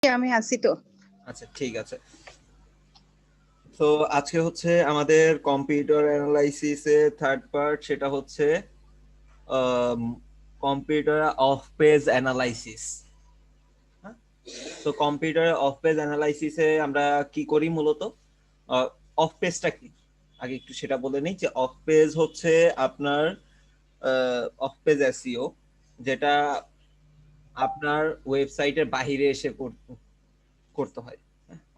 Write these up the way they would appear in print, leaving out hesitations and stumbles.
আমি আছি তো। আচ্ছা, ঠিক আছে। তো আজকে হচ্ছে আমাদের কম্পিউটার অ্যানালাইসিসের থার্ড পার্ট, সেটা হচ্ছে কম্পিউটার অফ পেজ অ্যানালাইসিস। তো কম্পিউটার অফ পেজ অ্যানালাইসিসে আমরা কি করি মূলত? অফ পেজটা কি আগে একটু সেটা বলে নিই। যে অফ পেজ হচ্ছে আপনার অফ পেজ এসইও, যেটা আপনার ওয়েবসাইটের বাইরে এসে করতে হয়।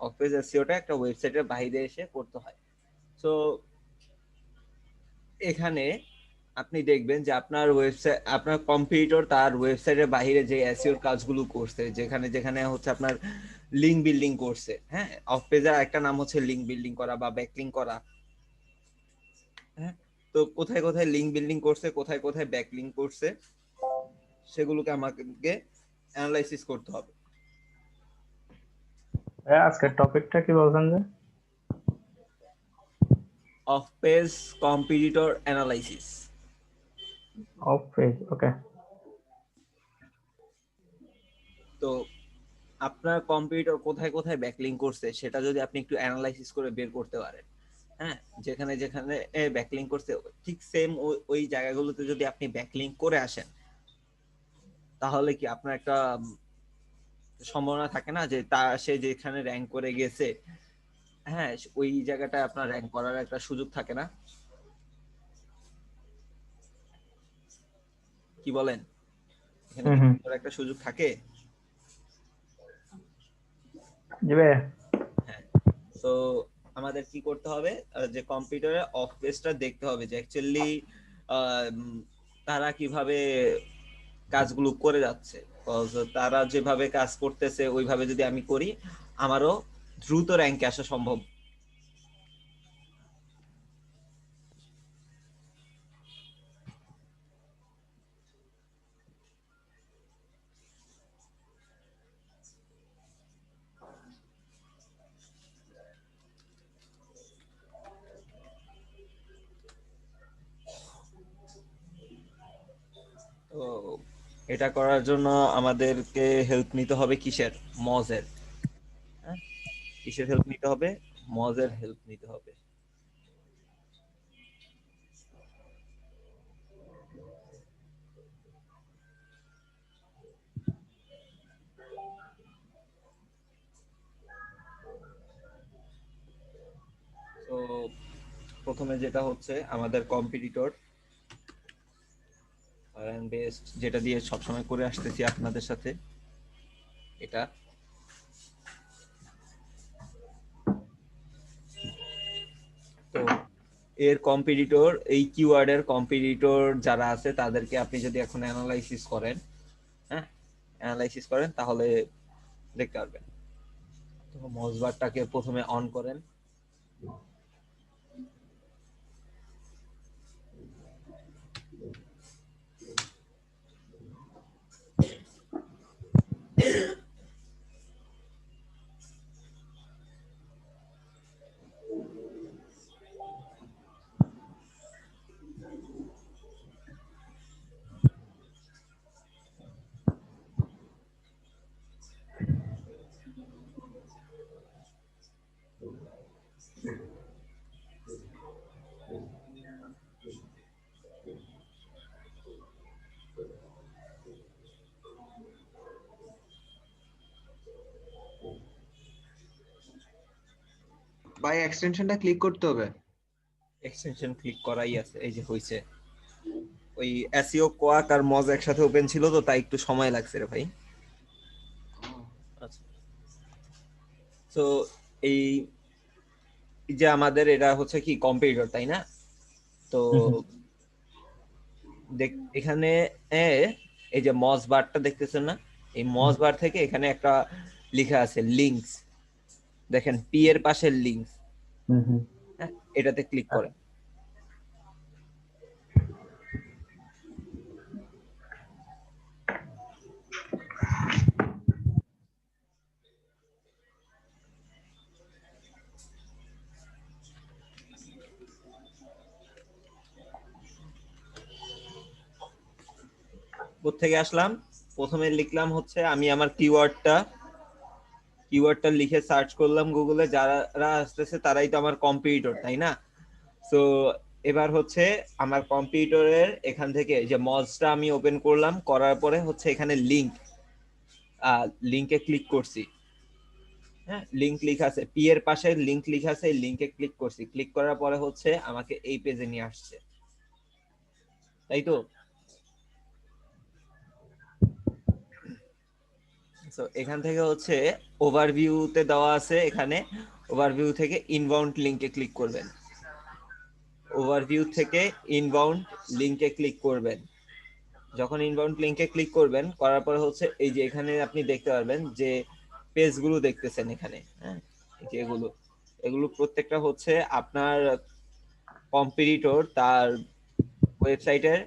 অফ পেজ এসইওটা একটা ওয়েবসাইটের বাইরে এসে করতে হয়। তো এখানে আপনি দেখবেন যে আপনার ওয়েবসাইট, আপনার কম্পিউটার তার ওয়েবসাইটের বাইরে যে এসইওর কাজগুলো করছে, যেখানে যেখানে হচ্ছে আপনার লিঙ্ক বিল্ডিং করছে। হ্যাঁ, অফ পেজের একটা নাম হচ্ছে লিঙ্ক বিল্ডিং করা বা ব্যাকলিঙ্ক করা। হ্যাঁ, তো কোথায় কোথায় লিঙ্ক বিল্ডিং করছে, কোথায় কোথায় ব্যাকলিঙ্ক করছে, সেগুলোকে আমাকে অ্যানালাইসিস করতে হবে। আজকের টপিকটা কি বলছেন যে? Off page competitor analysis. Off page, okay. তো আপনার কম্পিউটার কোথায় কোথায় ব্যাকলিঙ্ক করছে সেটা যদি আপনি একটু অ্যানালাইসিস করে বের করতে পারেন, হ্যাঁ, যেখানে যেখানে ব্যাকলিঙ্ক করছে ঠিক সেম ওই জায়গাগুলোতে যদি আপনি ব্যাকলিঙ্ক করে আসেন, তাহলে কি আপনার একটা সম্ভাবনা থাকে না যে সে যেখানে র্যাঙ্ক করে গেছে, হ্যাঁ, ওই জায়গাটা আপনার র্যাঙ্ক করার একটা সুযোগ থাকে না? কি বলেন, এখানে কি একটা সুযোগ থাকে? জি ভাই। হ্যাঁ। তো আমাদের কি করতে হবে, যে কম্পিউটারে অফ পেজটা দেখতে হবে যে অ্যাকচুয়ালি তারা কিভাবে কাজগুলো করে যাচ্ছে। তারা যেভাবে কাজ করতেছে ওইভাবে যদি আমি করি, আমারও দ্রুত র্যাঙ্কে আসা সম্ভব। তো এটা করার জন্য আমাদেরকে হেল্প নিতে হবে কিসের? মজের। হ্যাঁ, কিসের হেল্প নিতে হবে? মজের হেল্প নিতে হবে। তো প্রথমে যেটা হচ্ছে আমাদের কম্পিটিটর বেস্ট, যেটা দিয়ে সবসময় করে আসতেছি আপনাদের সাথে, এটা। তো এর কম্পিটিটর, এই কিওয়ার্ডের কম্পিটিটর যারা আছে তাদেরকে আপনি যদি এখন অ্যানালাইসিস করেন, হ্যাঁ, অ্যানালাইসিস করেন, তাহলে দেখতে পারবেন। তো মজবারটাকে প্রথমে অন করেন। ভাই এক্সটেনশনটা ক্লিক করতে হবে। এক্সটেনশন ক্লিক করাই আছে, এই যে হইছে। ওই এসইও কোয়াক আর মজ একসাথে ওপেন ছিল, তো তাই একটু সময় লাগছে রে ভাই। আচ্ছা, তো এই যে আমাদের এটা হচ্ছে কি কম্পিউটার, তাই না? তো দেখ এখানে এই যে মজ বারটা দেখতেছেন না, এই মজ বার থেকে এখানে একটা লেখা আছে লিংকস। দেখেন পি এর পাশে লিংকস, হ্যাঁ, এটাতে ক্লিক করেন। কোথা থেকে আসলাম? প্রথমে লিখলাম হচ্ছে আমি আমার কিওয়ার্ডটা কিওয়ার্ডটা লিখে সার্চ করলাম গুগলে, যারা আসতেছে তারাই তো আমার কম্পিটিটর, তাই না? সো এবার হচ্ছে আমার কম্পিউটারের এখান থেকে যে মজটা আমি ওপেন করলাম, করার পরে হচ্ছে এখানে লিংকে ক্লিক করছি। হ্যাঁ, লিংক লেখা আছে, পি এর পাশে লিংক লেখা আছে, লিংকে ক্লিক করছি। ক্লিক করার পরে হচ্ছে আমাকে এই পেজে নিয়ে আসছে, তাই তো? সো এখান থেকে হচ্ছে ওভারভিউতে দেওয়া আছে, এখানে ওভারভিউ থেকে ইনবাউন্ড লিংকে ক্লিক করবেন। ওভারভিউ থেকে ইনবাউন্ড লিংকে ক্লিক করবেন। যখন ইনবাউন্ড লিংকে ক্লিক করবেন, করার পরে হচ্ছে এই যে এখানে আপনি দেখতে পারবেন যে পেজগুলো দেখতেছেন এখানে, হ্যাঁ, যে এগুলো প্রত্যেকটা হচ্ছে আপনার কম্পিটিটর তার ওয়েবসাইটের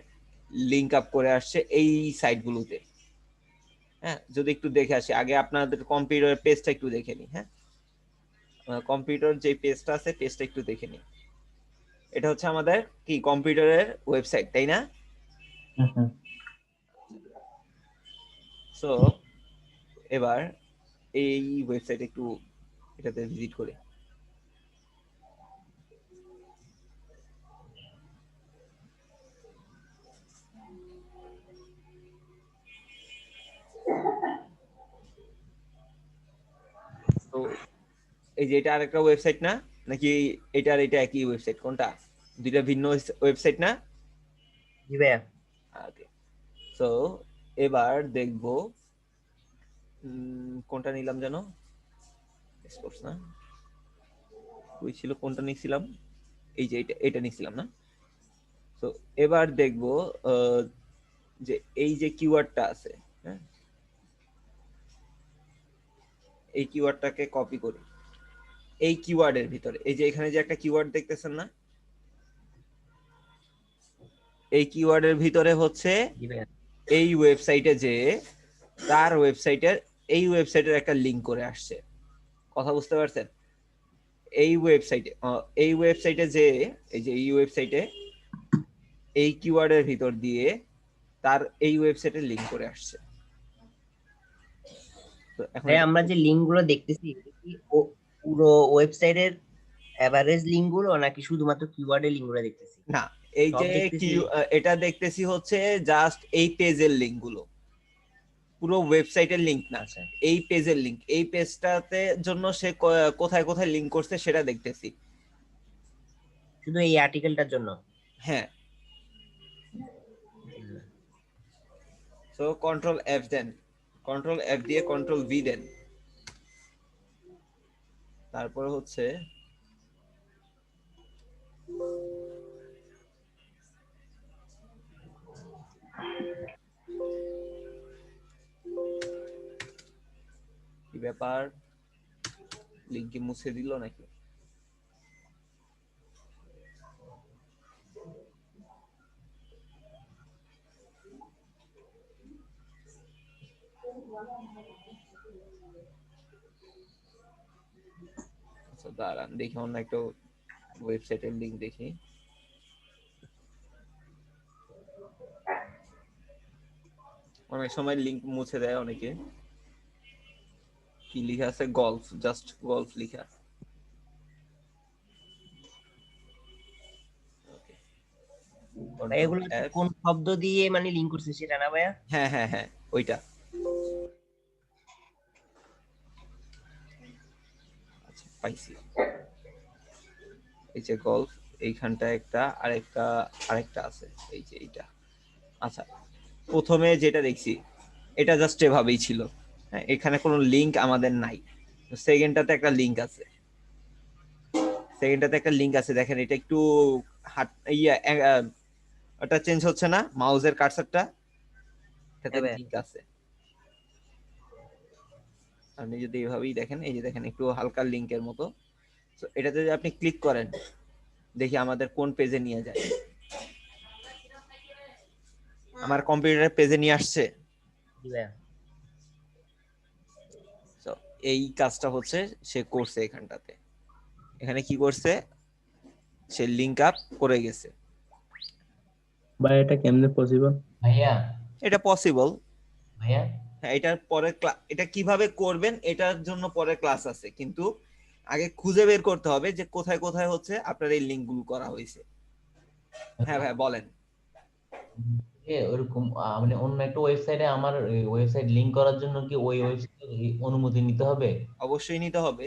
লিংক আপ করে আসছে এই সাইটগুলোতে। হ্যাঁ, যদি একটু দেখে আসি আগে, আপনাদের কম্পিউটার পেজটা একটু দেখে নিই। হ্যাঁ, কম্পিউটার যে পেজটা আছে পেজটা একটু দেখে নিই। এটা হচ্ছে আমাদের কি কম্পিউটারের ওয়েবসাইট, তাই না? সো এবার এই ওয়েবসাইট একটু এটাতে ভিজিট করি। তো এই যে এটা আরেকটা ওয়েবসাইট না, নাকি এটার এটা একই ওয়েবসাইট? কোনটা? দুইটা ভিন্ন ওয়েবসাইট না? জি ভাইয়া। ওকে, সো এবার দেখবো কোনটা নিলাম যেন, স্পোর্টস না, ওই ছিল, কোনটা নিছিলাম? এই যে এটা নিছিলাম না? তো এবার দেখবো যে এই যে কিওয়ার্ডটা আছে, হ্যাঁ, এই কিওয়ার্ডটাকে কপি করি। এই কিওয়ার্ডের ভিতরে এই যে এখানে যে একটা কিওয়ার্ড দেখতেছেন না, এই কিওয়ার্ডের ভিতরে হচ্ছে জি ভাইয়া। এই ওয়েবসাইটে যে তার ওয়েবসাইটের এই ওয়েবসাইটের একটা লিংক করে আসছে। কথা বুঝতে পারছেন? এই ওয়েবসাইটে যে এই যে এই ওয়েবসাইটে এই কিওয়ার্ডের ভিতর দিয়ে তার এই ওয়েবসাইটে লিংক করে আসছে। তো এখন ভাইয়া আমরা যে লিংক গুলো দেখতেছি এটা কি পুরো ওয়েবসাইটের এভারেজ লিংক গুলো নাকি শুধুমাত্র কিওয়ার্ডের লিংক গুলো দেখতেছি? না, এই সব যে দেখতেছি। এটা দেখতেছি হচ্ছে জাস্ট এই পেজের লিংক গুলো, পুরো ওয়েবসাইটের লিংক না, আচ্ছা, এই পেজের লিংক। এই পেজটাতে জন্য সে কোথায় কোথায় লিংক করছে সেটা দেখতেছি। শুধু এই আর্টিকেলটার জন্য? হ্যাঁ, সো কন্ট্রোল এফ দেন, কন্ট্রোল এফ দিয়ে কন্ট্রোল ভি দেন, তারপর হচ্ছে কি ব্যাপার, লিংক কি মুছে দিল নাকি? আচ্ছা দাঁড়ান দেখি, অন্য একটা ওয়েবসাইটের লিংক দেখি। অনেক সময় লিংক মুছে দেয় অনেকে। কি লেখা আছে? গলফ, জাস্ট গলফ লেখা। এগুলো কোন শব্দ দিয়ে মানে লিংক করছে সেটা না ভাইয়া? হ্যাঁ হ্যাঁ হ্যাঁ, ওইটা। আচ্ছা পাইছি, এই যে গলফ, এইখানটা একটা, আরেকটা আছে, এই যে এইটা। আচ্ছা, প্রথমে যেটা দেখছি এটা জাস্ট এভাবেই ছিল, হ্যাঁ, এখানে কোনো লিংক আমাদের নাই। সেকেন্ডটাতে একটা লিংক আছে, দেখেন এটা একটু ওটা চেঞ্জ হচ্ছে না, মাউসের কার্সারটা, এটাতে হ্যাঁ ভাইয়া। লিংক আছে। আপনি যদি এভাবেই দেখেন, এই যে দেখেন একটু হালকা লিংকের মতো। তো এটাতে যদি আপনি ক্লিক করেন, দেখি আমাদের কোন পেজে নিয়ে যায়। আমার কম্পিউটারের পেজে নিয়ে আসছে। জি ভাইয়া। তো এই কাজটা হচ্ছে সে করছে এখানটাতে। এখানে কি করছে? সে লিংক আপ করে গেছে। ভাই এটা কেমনে পসিবল? ভাইয়া এটা পসিবল। ভাইয়া হ্যাঁ, এটার পরে এটা কিভাবে করবেন এটার জন্য পরে ক্লাস আছে, কিন্তু আগে খুঁজে বের করতে হবে যে কোথায় কোথায় হচ্ছে আপনার এই লিঙ্কগুলো করা হয়েছে। হ্যাঁ ভাই বলেন। ওরকম মানে অন্য একটা ওয়েবসাইটে আমার ওয়েবসাইট লিংক করার জন্য কি ওই ওয়েবসাইটের অনুমতি নিতে হবে? অবশ্যই নিতে হবে।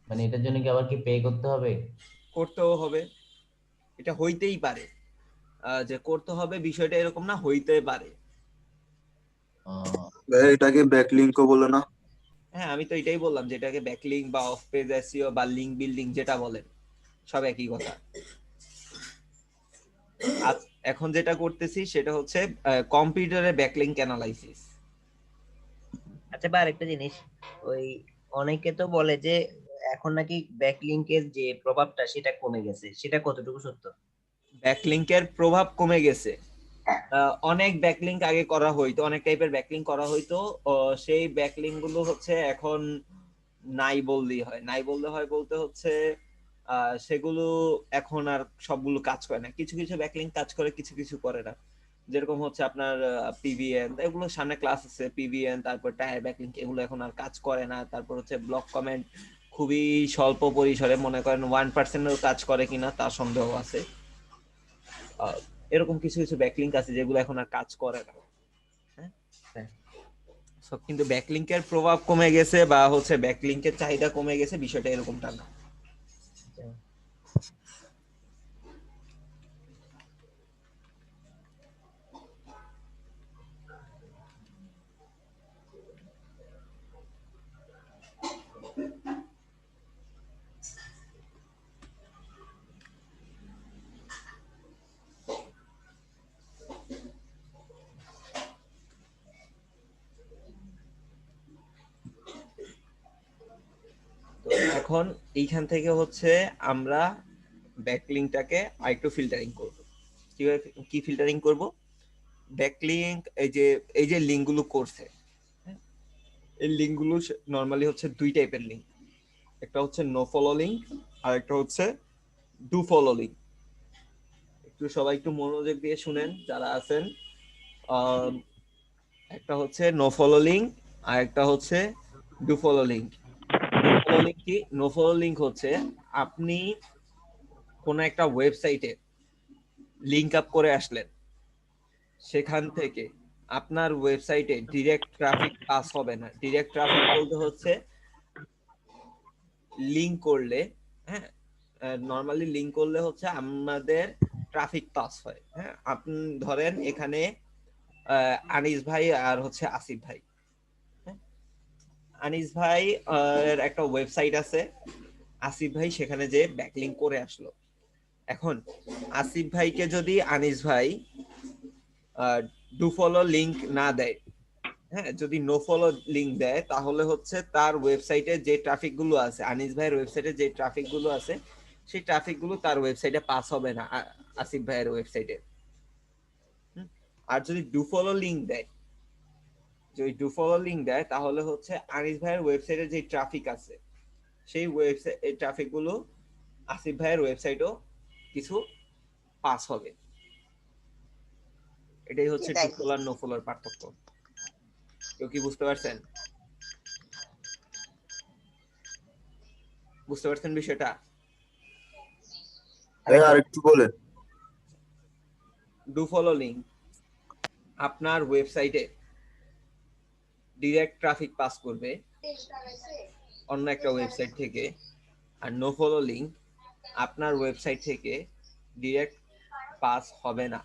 মানে এটার জন্য কি আবার কি পে করতে হবে? করতেও হবে, এটা হইতেই পারে। যে করতে হবে বিষয়টা এরকম না, হইতে পারে। এটাকে ব্যাকলিংকও বলে না? হ্যাঁ, আমি তো এটাই বললাম যে এটাকে ব্যাকলিংক বা অফ পেজ এসইও বা লিংক বিল্ডিং যেটা বলেন সব একই কথা। এখন যেটা করতেছি সেটা হচ্ছে কম্পিউটারে ব্যাকলিংক অ্যানালাইসিস। আচ্ছা বা আরেকটা জিনিস, ওই অনেকে তো বলে যে এখন নাকি ব্যাকলিংকের যে প্রভাবটা সেটা কমে গেছে, সেটা কতটুকু সত্য? ব্যাকলিংকের প্রভাব কমে গেছে। অনেক ব্যাকলিংক আগে করা হইতো, অনেক টাইপের ব্যাকলিংক করা হইতো, সেই ব্যাকলিংক গুলো হচ্ছে এখন নাই বললেই হয়। নাই বললে হয় বলতে হচ্ছে সেগুলো এখন আর সবগুলো কাজ করে না। কিছু কিছু ব্যাকলিংক কাজ করে, কিছু কিছু করে না। যেরকম হচ্ছে আপনার পিভিএন, এগুলো সামনে ক্লাস আছে, পিভিএন তারপর টায়ার ব্যাকলিংক, এগুলো এখন আর কাজ করে না। তারপর হচ্ছে ব্লক কমেন্ট, খুবই স্বল্প পরিসরে, মনে করেন 1% কাজ করে কিনা তার সন্দেহ আছে। এরকম কিছু কিছু ব্যাকলিংক আছে যেগুলো এখন আর কাজ করে না। হ্যাঁ, সব কিন্তু ব্যাকলিংকের প্রভাব কমে গেছে বা হচ্ছে ব্যাকলিংকের চাহিদা কমে গেছে বিষয়টা এরকমটা না। এখন এইখান থেকে হচ্ছে আমরা ব্যাকলিংকটাকে আরেকটু ফিল্টারিং করব। কিভাবে কি ফিল্টারিং করব? ব্যাকলিংক এই যে লিংকগুলো করছে, এই লিংকগুলো নরমালি হচ্ছে দুই টাইপের লিংক। একটা হচ্ছে নো ফলো লিংক আর একটা হচ্ছে ডু ফলো লিংক। একটু সবাই একটু মনোযোগ দিয়ে শুনেন যারা আছেন। একটা হচ্ছে নো ফলো লিংক আর একটা হচ্ছে do follow link. No follow link কি? নো ফলো লিংক হচ্ছে আপনি কোন একটা ওয়েবসাইটে লিংক আপ করে আসলেন, সেখান থেকে আপনার ওয়েবসাইটে ডিরেক্ট ট্রাফিক পাস হবে না। ডিরেক্ট ট্রাফিক বলতে হচ্ছে লিংক করলে, হ্যাঁ, নরমালি লিংক করলে হচ্ছে আমাদের ট্রাফিক পাস হয়। হ্যাঁ, আপনি ধরেন এখানে আনিস ভাই আর হচ্ছে আসিফ ভাই। আনিস ভাই এর একটা ওয়েবসাইট আছে, আসিফ ভাই সেখানে যে ব্যাকলিংক করে আসলো। এখন আসিফ ভাইকে যদি আনিস ভাই ডু ফলো লিংক না দেয়, হ্যাঁ, যদি নো ফলো লিংক দেয়, তাহলে হচ্ছে তার ওয়েবসাইটে যে ট্রাফিক গুলো আছে, আনিস ভাইয়ের ওয়েবসাইটে যে ট্রাফিক গুলো আছে, সেই ট্রাফিক গুলো তার ওয়েবসাইটে পাস হবে না আসিফ ভাইয়ের ওয়েবসাইটে। আর যদি ডু ফলো লিংক দেয়, যদি ডু ফলো লিংক দেয় তাহলে হচ্ছে আনিস ভাইয়ের ওয়েবসাইটে যে ট্রাফিক আছে, সেই ওয়েবসাইট এই ট্রাফিক গুলো আসিফ ভাইয়ের ওয়েবসাইটও কিছু পাস হবে। এটাই হচ্ছে ডু ফলো আর নো ফলোর পার্থক্য। কেউ কি বুঝতে পারছেন? বুঝতে পারছেন বিষয়টা? আরেকটু বলে। ডু ফলো লিংক আপনার ওয়েবসাইটে ডিরেক্ট ট্রাফিক পাস করবে অন্য একটা ওয়েবসাইট থেকে, আর নো ফলো লিংক আপনার ওয়েবসাইট থেকে ডিরেক্ট পাস হবে না।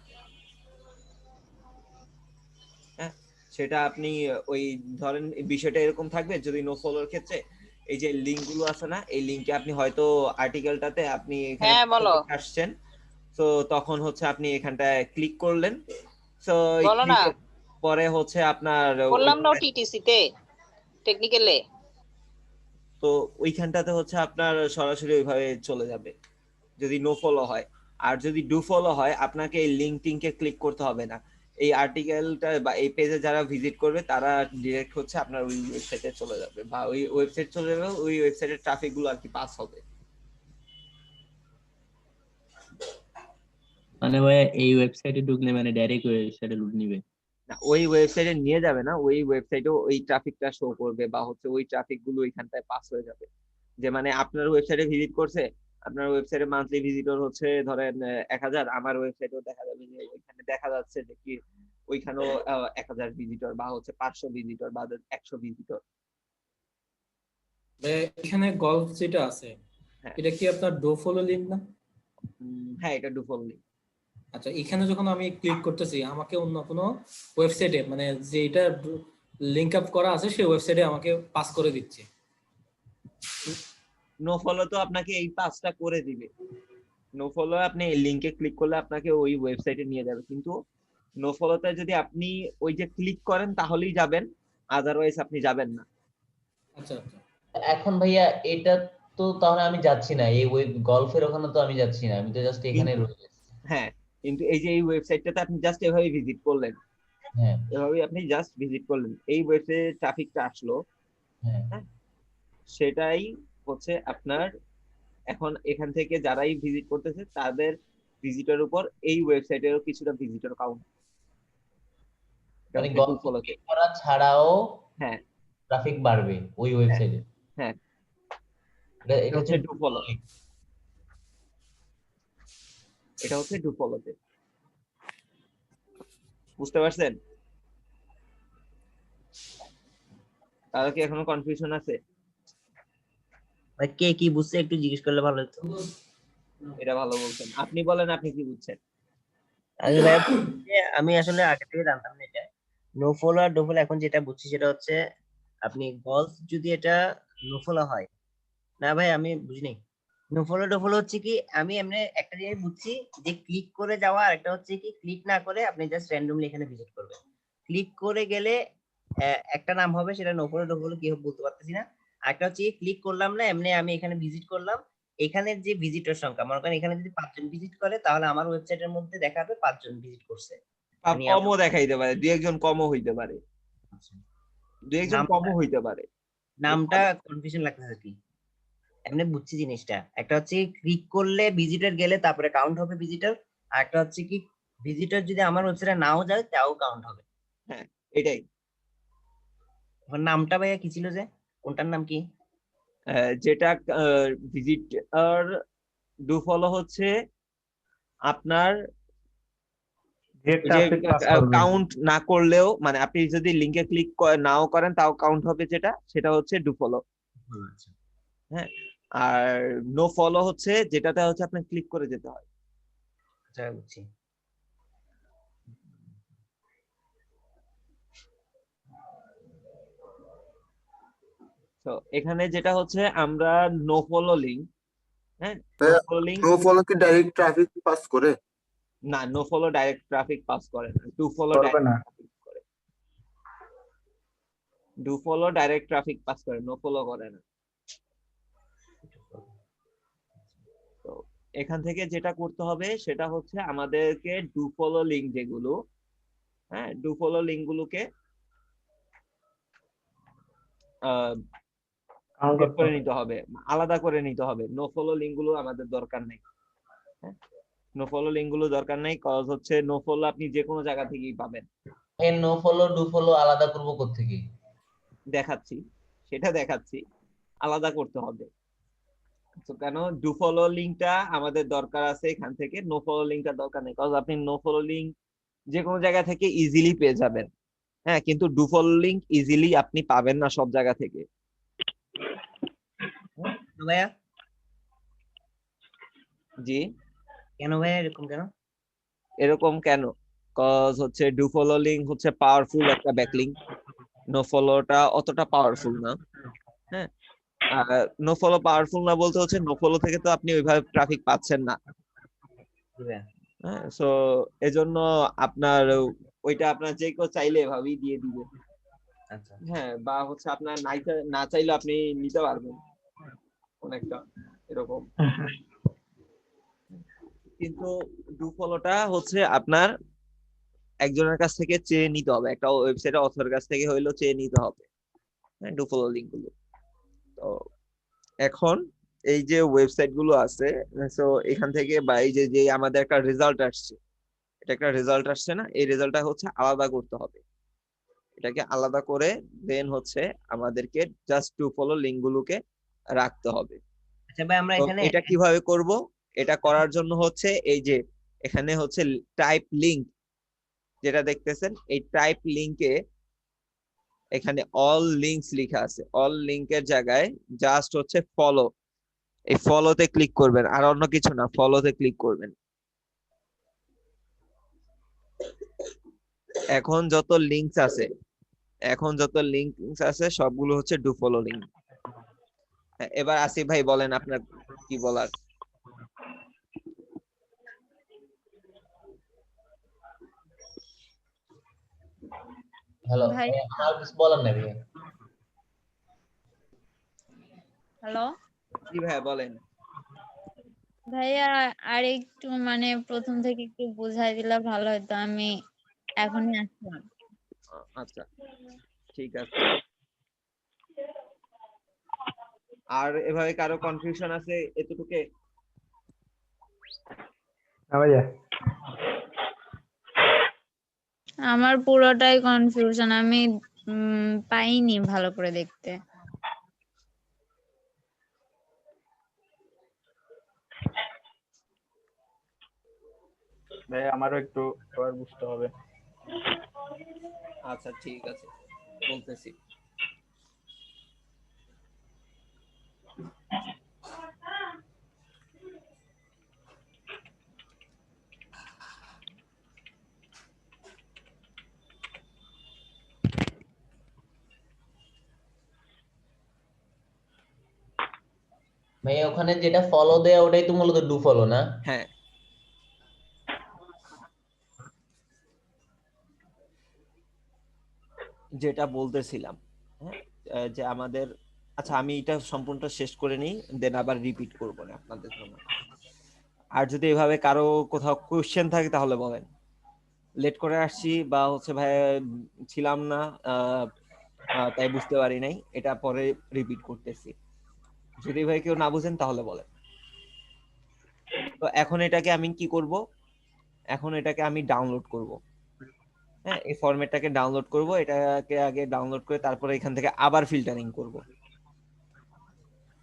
হ্যাঁ, সেটা আপনি ওই ধরেন বিষয়টা এরকম থাকবে, যদি নো ফলোর ক্ষেত্রে এই যে লিংক গুলো আছে না, এই লিংকে আপনি হয়তো আর্টিকেলটাতে আপনি এখানে আসছেন, তো তখন হচ্ছে আপনি এখানটায় ক্লিক করলেন, তো পরে হচ্ছে আপনার বললাম না টিটিসি তে টেকনিক্যালে, তো ওইখানটাতে হচ্ছে আপনার সরাসরি ওইভাবে চলে যাবে যদি নো ফলো হয়। আর যদি ডু ফলো হয়, আপনাকে এই লিংকটিংকে ক্লিক করতে হবে না। এই আর্টিকেলটা বা এই পেজে যারা ভিজিট করবে তারা ডিরেক্ট হচ্ছে আপনার ওই ওয়েবসাইটে চলে যাবে, বা ওই ওয়েবসাইট চলে যাবে, ওই ওয়েবসাইটের ট্রাফিক গুলো আর কি পাস হবে। মানে ভাই এই ওয়েবসাইটে ঢুকলে মানে ডাইরেক্ট ওয়েবসাইটে লুট নিবে? না, ওই ওয়েবসাইটে নিয়ে যাবে না, ওই ওয়েবসাইটেও ওই ট্রাফিকটা শো করবে, বা হচ্ছে ওই ট্রাফিক গুলো ওইখানটায় পাস হয়ে যাবে। যে মানে আপনার ওয়েবসাইটে ভিজিট করছে, আপনার ওয়েবসাইটে মান্থলি ভিজিটর হচ্ছে ধরেন 1000, আমার ওয়েবসাইটেও দেখা যাবে যে ওইখানে দেখা যাচ্ছে যে কি ওইখানেও 1000 ভিজিটর, বা হচ্ছে 500 ভিজিটর, বা 100 ভিজিটর। এখানে গল্ফ যেটা আছে হ্যাঁ। এটা কি আপনার ডো ফলো লিংক না? হ্যাঁ, এটা ডু ফলো লিংক। আচ্ছা, এখানে যখন আমি ক্লিক করতেছি আমাকে অন্য কোনো ওয়েবসাইটে মানে যেটা লিংক আপ করা আছে সেই ওয়েবসাইটে আমাকে পাস করে দিচ্ছে। নো ফলো তো আপনাকে এই পাসটা করে দিবে। নো ফলো আপনি লিংকে ক্লিক করলে আপনাকে ওই ওয়েবসাইটে নিয়ে যাবে, কিন্তু নো ফলোতে যদি আপনি ওই যে ক্লিক করেন তাহলেই যাবেন, আদারওয়াইজ আপনি যাবেন না। আচ্ছা আচ্ছা, এখন ভাইয়া এটা তো তাহলে আমি যাচ্ছি না, এই গল্ফের ওখানে তো আমি যাচ্ছি না, আমি তো জাস্ট এখানে রয়ে যাচ্ছি। হ্যাঁ, কিন্তু এই যে এই ওয়েবসাইটটাতে আপনি জাস্ট এভাবে ভিজিট করলেন, হ্যাঁ এভাবে আপনি জাস্ট ভিজিট করলেন, এই ওয়েবসাইটে ট্রাফিকটা আসলো, হ্যাঁ সেটাই হচ্ছে আপনার এখন এখান থেকে যারাই ভিজিট করতেছে তাদের ভিজিটের উপর এই ওয়েবসাইটেরও কিছুটা ভিজিটর কাউন্ট, মানে গল্ফ করা ছাড়াও হ্যাঁ ট্রাফিক বাড়বে ওই ওয়েবসাইটে। হ্যাঁ, এটা হচ্ছে ডু ফলো, এটা হচ্ছে ডু ফলোতে। বুঝতে পারছেন? তাহলে কি এখনো কনফিউশন আছে? ভাই কে কি বুঝছে একটু জিজ্ঞেস করলে ভালো হতো। এটা ভালো বলছেন, আপনি বলেন আপনি কি বুঝছেন? আগে ভাই আমি আসলে আগে থেকে জানতাম না এটা। নো ফলো আর ডো ফলো এখন যেটা বুঝছি সেটা হচ্ছে আপনি গলফ যদি এটা নো ফলো হয় না ভাই, আমি বুঝিনি। নো ফলো ডো ফলো হচ্ছে কি আমি এমনি একটা জিনিস বুঝছি যে ক্লিক করে যাওয়া, আর একটা হচ্ছে কি ক্লিক না করে আপনি জাস্ট র্যান্ডমলি এখানে ভিজিট করবেন। ক্লিক করে গেলে একটা নাম হবে, সেটা নো ফলো ডো ফলো কি হবে বলতে পারতেছি না। আরেকটা হচ্ছে ক্লিক করলাম না, এমনি আমি এখানে ভিজিট করলাম, এখানের যে ভিজিটর সংখ্যা মনে করেন এখানে যদি 5 জন ভিজিট করে তাহলে আমার ওয়েবসাইটের মধ্যে দেখাবে 5 জন ভিজিট করছে। কমও দেখাইতে পারে, দুই একজন কমও হইতে পারে, দুই একজন কমও হইতে পারে। নামটা কনফিউশন লাগতেছে কি, এমনি বুঝছি জিনিসটা। একটা হচ্ছে ক্লিক করলে ভিজিটর গেলে তারপরে কাউন্ট হবে ভিজিটর, আর একটা হচ্ছে কি ভিজিটর যদি আমার ওয়েবসাইটে নাও যায় তাও কাউন্ট হবে। হ্যাঁ, এটাই। এখন নামটা ভাইয়া কি ছিল, যে কোনটার নাম কি? যেটা ভিজিটর ডু ফলো হচ্ছে আপনার যে ট্রাফিক পাস করবে কাউন্ট না করলেও, মানে আপনি যদি লিংকে ক্লিক নাও করেন তাও কাউন্ট হবে, সেটা হচ্ছে ডু ফলো। হ্যাঁ, আর নো ফলো হচ্ছে যেটাতে হচ্ছে আপনি ক্লিক করে যেতে হয়। আচ্ছা বুঝছি। তো এখানে যেটা হচ্ছে আমরা নো ফলো লিংক, হ্যাঁ নো ফলো কি ডাইরেক্ট ট্রাফিক পাস করে? না, no follow direct traffic pass করে না, ডু ফলো করবে না। করে। Do follow direct traffic pass করে, নো ফলো করে না। তো এখান থেকে যেটা করতে হবে সেটা হচ্ছে আমাদেরকে ডু ফলো লিংক যেগুলো, হ্যাঁ ডু ফলো লিংক গুলোকে করে নিতে হবে, আলাদা করে নিতে হবে। নো ফলো লিংক গুলো আমাদের দরকার নেই। হ্যাঁ, নো ফলো লিংক গুলো দরকার নেই, কজ হচ্ছে নো ফলো আপনি যে কোনো জায়গা থেকেই পাবেন। নো ফলো ডু ফলো আলাদা করব কোত্থেকে? দেখাচ্ছি, আলাদা করতে হবে। তো কেন ডু ফলো লিংকটা আমাদের দরকার আছে এখান থেকে, নো ফলো লিংকটা দরকার নেই, কজ আপনি নো ফলো লিংক যে কোনো জায়গা থেকে ইজিলি পেয়ে যাবেন। হ্যাঁ, কিন্তু ডু ফলো লিংক ইজিলি আপনি পাবেন না সব জায়গা থেকে। ভাইয়া জি, কেন ভাইয়া এরকম কেন? এরকম কেন? কজ হচ্ছে ডু ফলো লিংক হচ্ছে পাওয়ারফুল একটা ব্যাকলিংক, নো ফলোটা অতটা পাওয়ারফুল না। হ্যাঁ, নো ফলো পাওয়ারফুল না বলতে হচ্ছে নো ফলো থেকে তো আপনি ওইভাবে ট্রাফিক পাচ্ছেন না। হ্যাঁ, সো এজন্য আপনার ওইটা আপনার যে কেউ চাইলে এভাবেই দিয়ে দিবে। আচ্ছা, হ্যাঁ, বা হচ্ছে আপনার না চাইলে আপনি নিতে পারবেন অনেকটা এরকম। কিন্তু ডু ফলোটা হচ্ছে আপনার একজনের কাছ থেকে চেয়ে নিতে হবে, একটা ওয়েবসাইটে অথরের কাছ থেকে হইলেও চেয়ে নিতে হবে। হ্যাঁ, ডু ফলো লিংক গুলো। তো এখন এই যে ওয়েবসাইট গুলো আছে, সো এখান থেকে বা এই যে আমাদের একটা রেজাল্ট আসছে, এটা একটা রেজাল্ট আসছে না, এই রেজাল্টটা হচ্ছে আলাদা করতে হবে। এটাকে আলাদা করে দেন হচ্ছে আমাদেরকে জাস্ট টু ফলো লিঙ্ক গুলোকে রাখতে হবে। আচ্ছা ভাই আমরা তো এখানে এটা কিভাবে করব? এটা করার জন্য হচ্ছে এই যে এখানে হচ্ছে টাইপ লিঙ্ক যেটা দেখতেছেন, এই টাইপ লিঙ্কে এখানে অল লিঙ্কস লেখা আছে। অল লিঙ্কের জায়গায় জাস্ট হচ্ছে ফলো, এই ফলোতে ক্লিক করবেন, আর অন্য কিছু না, ফলোতে ক্লিক করবেন। এখন যত লিঙ্কস আছে, সবগুলো হচ্ছে ডু ফলো লিঙ্ক। এবার আসিফ ভাই বলেন আপনার কি বলার। হ্যালো, ভাইয়া আমার কিছু বলার নাই ভাইয়া। হ্যালো জি ভাইয়া বলেন। ভাইয়া, আর একটু মানে প্রথম থেকে একটু বুঝাই দিলে ভালো হতো, আমি এখনই আসলাম। আচ্ছা ঠিক আছে। আর এভাবে কারো কনফিউশন আছে এতটুকু? না ভাইয়া, আমার পুরোটাই কনফিউশন, আমি পাইনি ভালো করে দেখতে। ভাই আমারও একটু আবার বুঝতে হবে। আচ্ছা ঠিক আছে, বলতেছি। ভাইয়া ওখানে যেটা ফলো দেয়া ওটাই তো মূলত ডু ফলো না? হ্যাঁ, যেটা বলতেছিলাম, হ্যাঁ, যে আমাদের, আচ্ছা আমি এটা সম্পূর্ণটা শেষ করে নিই, দেন আবার রিপিট করবো না আপনাদের জন্য। আর যদি এভাবে কারো কোথাও কোশ্চেন থাকে তাহলে বলেন। লেট করে আসছি বা হচ্ছে ভাই ছিলাম না, তাই বুঝতে পারি নাই, এটা পরে রিপিট করতেছি। যদি ভাই কেউ না বুঝেন তাহলে বলেন। তো এখন এটাকে আমি কি করব? এখন এটাকে আমি ডাউনলোড করব। হ্যাঁ, এই ফরম্যাটটাকে ডাউনলোড করব, এটাকে আগে ডাউনলোড করে তারপরে এখান থেকে আবার ফিল্টারিং করব।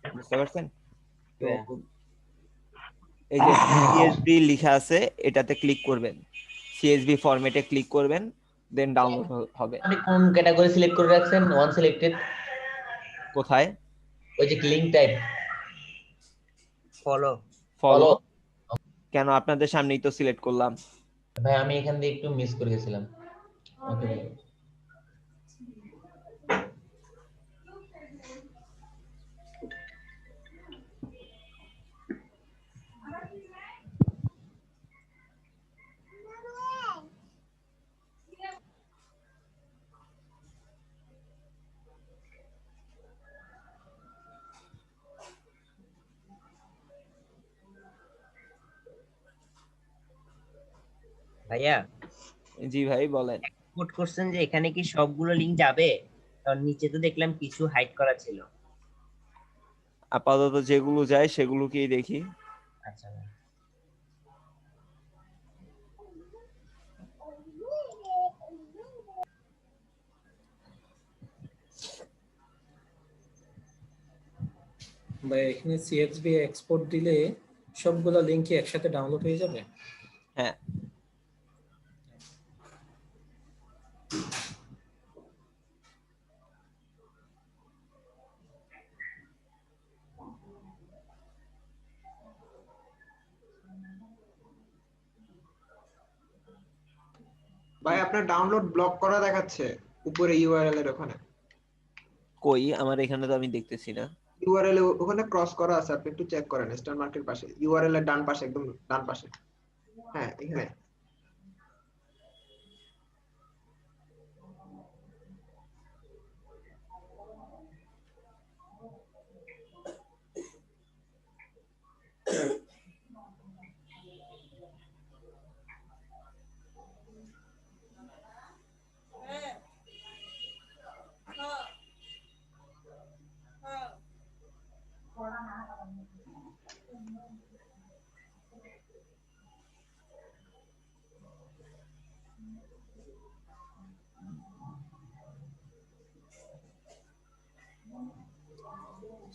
বুঝতে পারছেন? তো এই যে সিএসভি লেখা আছে এটাতে ক্লিক করবেন, সিএসভি ফরম্যাটে ক্লিক করবেন, দেন ডাউনলোড হবে। আপনি কোন ক্যাটাগরি সিলেক্ট করে রাখছেন? One selected? কোথায়? ওই যে link type follow follow? Follow. কেন, আপনাদের সামনেই তো সিলেক্ট করলাম। ভাই আমি এখান দিয়ে একটু মিস করে গেছিলাম। ওকে ভাই। ভাইয়া, জি ভাই বলেন। কোড করছেন যে এখানে কি সবগুলো লিংক যাবে? কারণ নিচে তো দেখলাম কিছু হাইড করা ছিল। আপাতত যেগুলো যায় সেগুলোকেই দেখি। আচ্ছা ভাই এখানে সিএক্সভি এক্সপোর্ট দিলে সবগুলো লিংক কি একসাথে ডাউনলোড হয়ে যাবে? হ্যাঁ, ভাই আপনার ডাউনলোড ব্লক করা দেখাচ্ছে উপরে ইউআরএল এর ওখানে। কই আমার এখানে তো আমি দেখতেছি না। ইউআরএল ওখানে ক্রস করা আছে, আপনি একটু চেক করেন স্টার মার্কের পাশে, ইউআরএল এর ডান পাশে, একদম ডান পাশে। হ্যাঁ এখানে।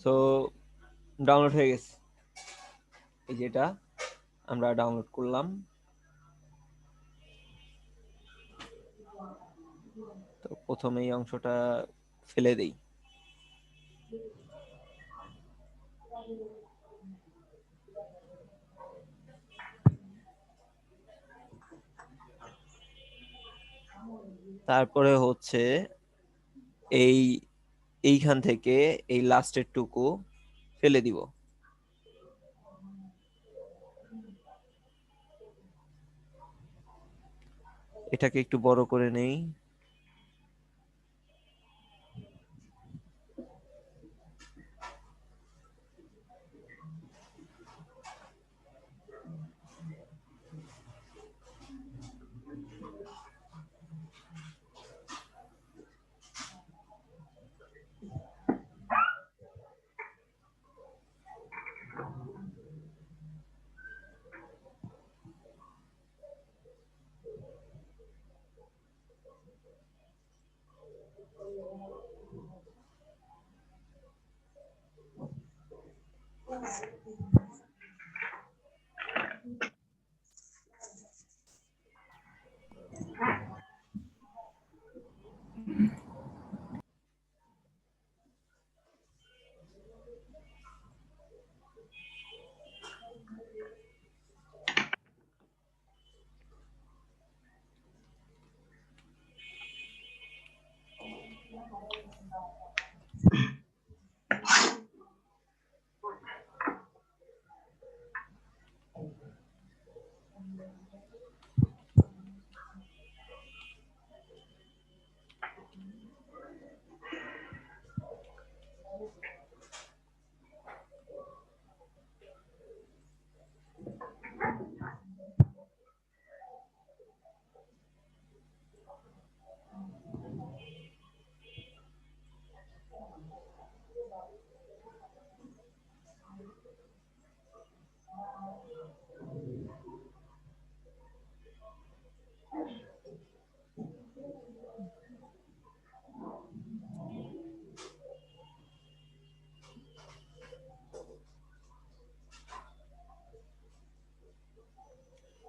সো ডাউনলোড হয়ে গেছে, এই যেটা আমরা ডাউনলোড করলাম। তো প্রথমে এই অংশটা ফেলে দেই। তারপরে হচ্ছে এইখান থেকে এই লাস্টের টুকু ফেলে দিব। এটাকে একটু বড় করে নেই।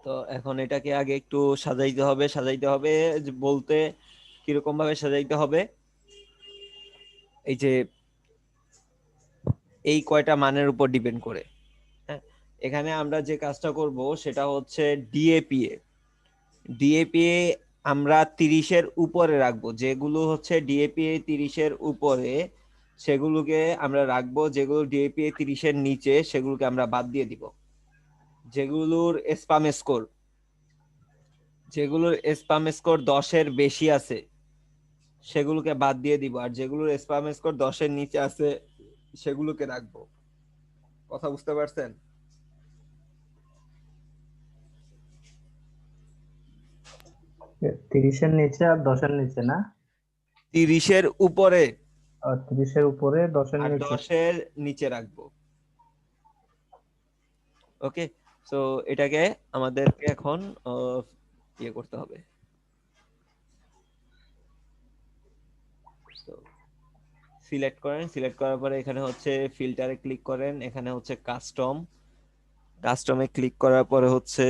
তো এখন এটাকে আগে একটু সাজাইতে হবে। যে বলতে কিরকম ভাবে সাজাইতে হবে, এই যে এই কয়টা মানের উপর ডিপেন্ড করে। হ্যাঁ, এখানে আমরা যে কাজটা করব সেটা হচ্ছে ডিএপিএ আমরা 30-এর উপরে রাখবো। যেগুলো হচ্ছে ডিএপিএ 30-এর উপরে সেগুলোকে আমরা রাখবো, যেগুলো ডিএপিএ 30-এর নিচে সেগুলোকে আমরা বাদ দিয়ে দিব। যেগুলোর স্পাম স্কোর 10-এর বেশি আছে সেগুলোকে বাদ দিয়ে দিব, আর যেগুলোর স্পাম স্কোর 10-এর নিচে আছে সেগুলোকে রাখবো। কথা বুঝতে পারছেন? তিরিশের নিচে আর 10-এর নিচে না? 30-এর উপরে 30-এর উপরে 10-এর আর নিচে। 10-এর নিচে রাখবো। ওকে, সো এটাকে আমাদেরকে এখন ইয়ে করতে হবে। সিলেক্ট করেন, সিলেক্ট করার পরে এখানে হচ্ছে ফিল্টারে ক্লিক করেন, এখানে হচ্ছে কাস্টমে ক্লিক করার পরে হচ্ছে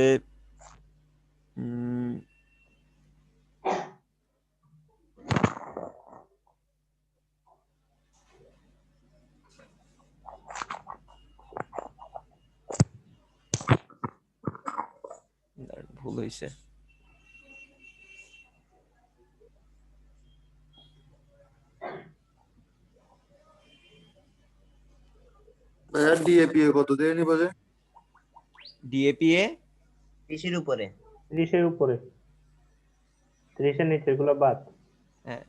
ভুল হয়েছে। ডিএপিএ কত দিয়ে নিব যে? ডিএপিএ 30-এর উপরে। 30-এর উপরে, 30-এর নিচে গুলো বাদ। হ্যাঁ,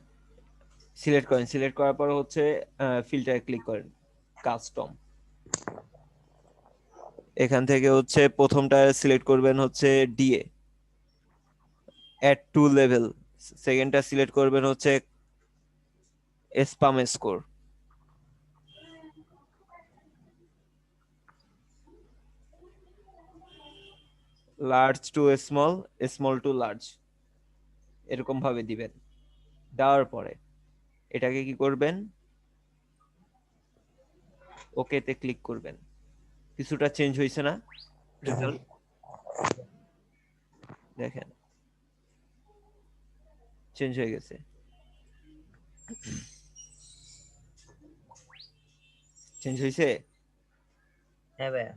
সিলেক্ট করেন, সিলেক্ট করার পর হচ্ছে ফিল্টারে ক্লিক করেন, কাস্টম। এখান থেকে হচ্ছে প্রথমটা সিলেক্ট করবেন হচ্ছে ডিএ, অ্যাড টু লেভেল। সেকেন্ডটা সিলেক্ট করবেন হচ্ছে spam score. Large to small, small to large, এরকম ভাবে দিবেন। দেওয়ার পরে এটাকে কি করবেন, ওকে তে ক্লিক করবেন। কিছুটা চেঞ্জ হয়েছে না রেজাল্ট? দেখেন চেঞ্জ হয়ে গেছে। চেঞ্জ হয়েছে? হ্যাঁ ভাইয়া।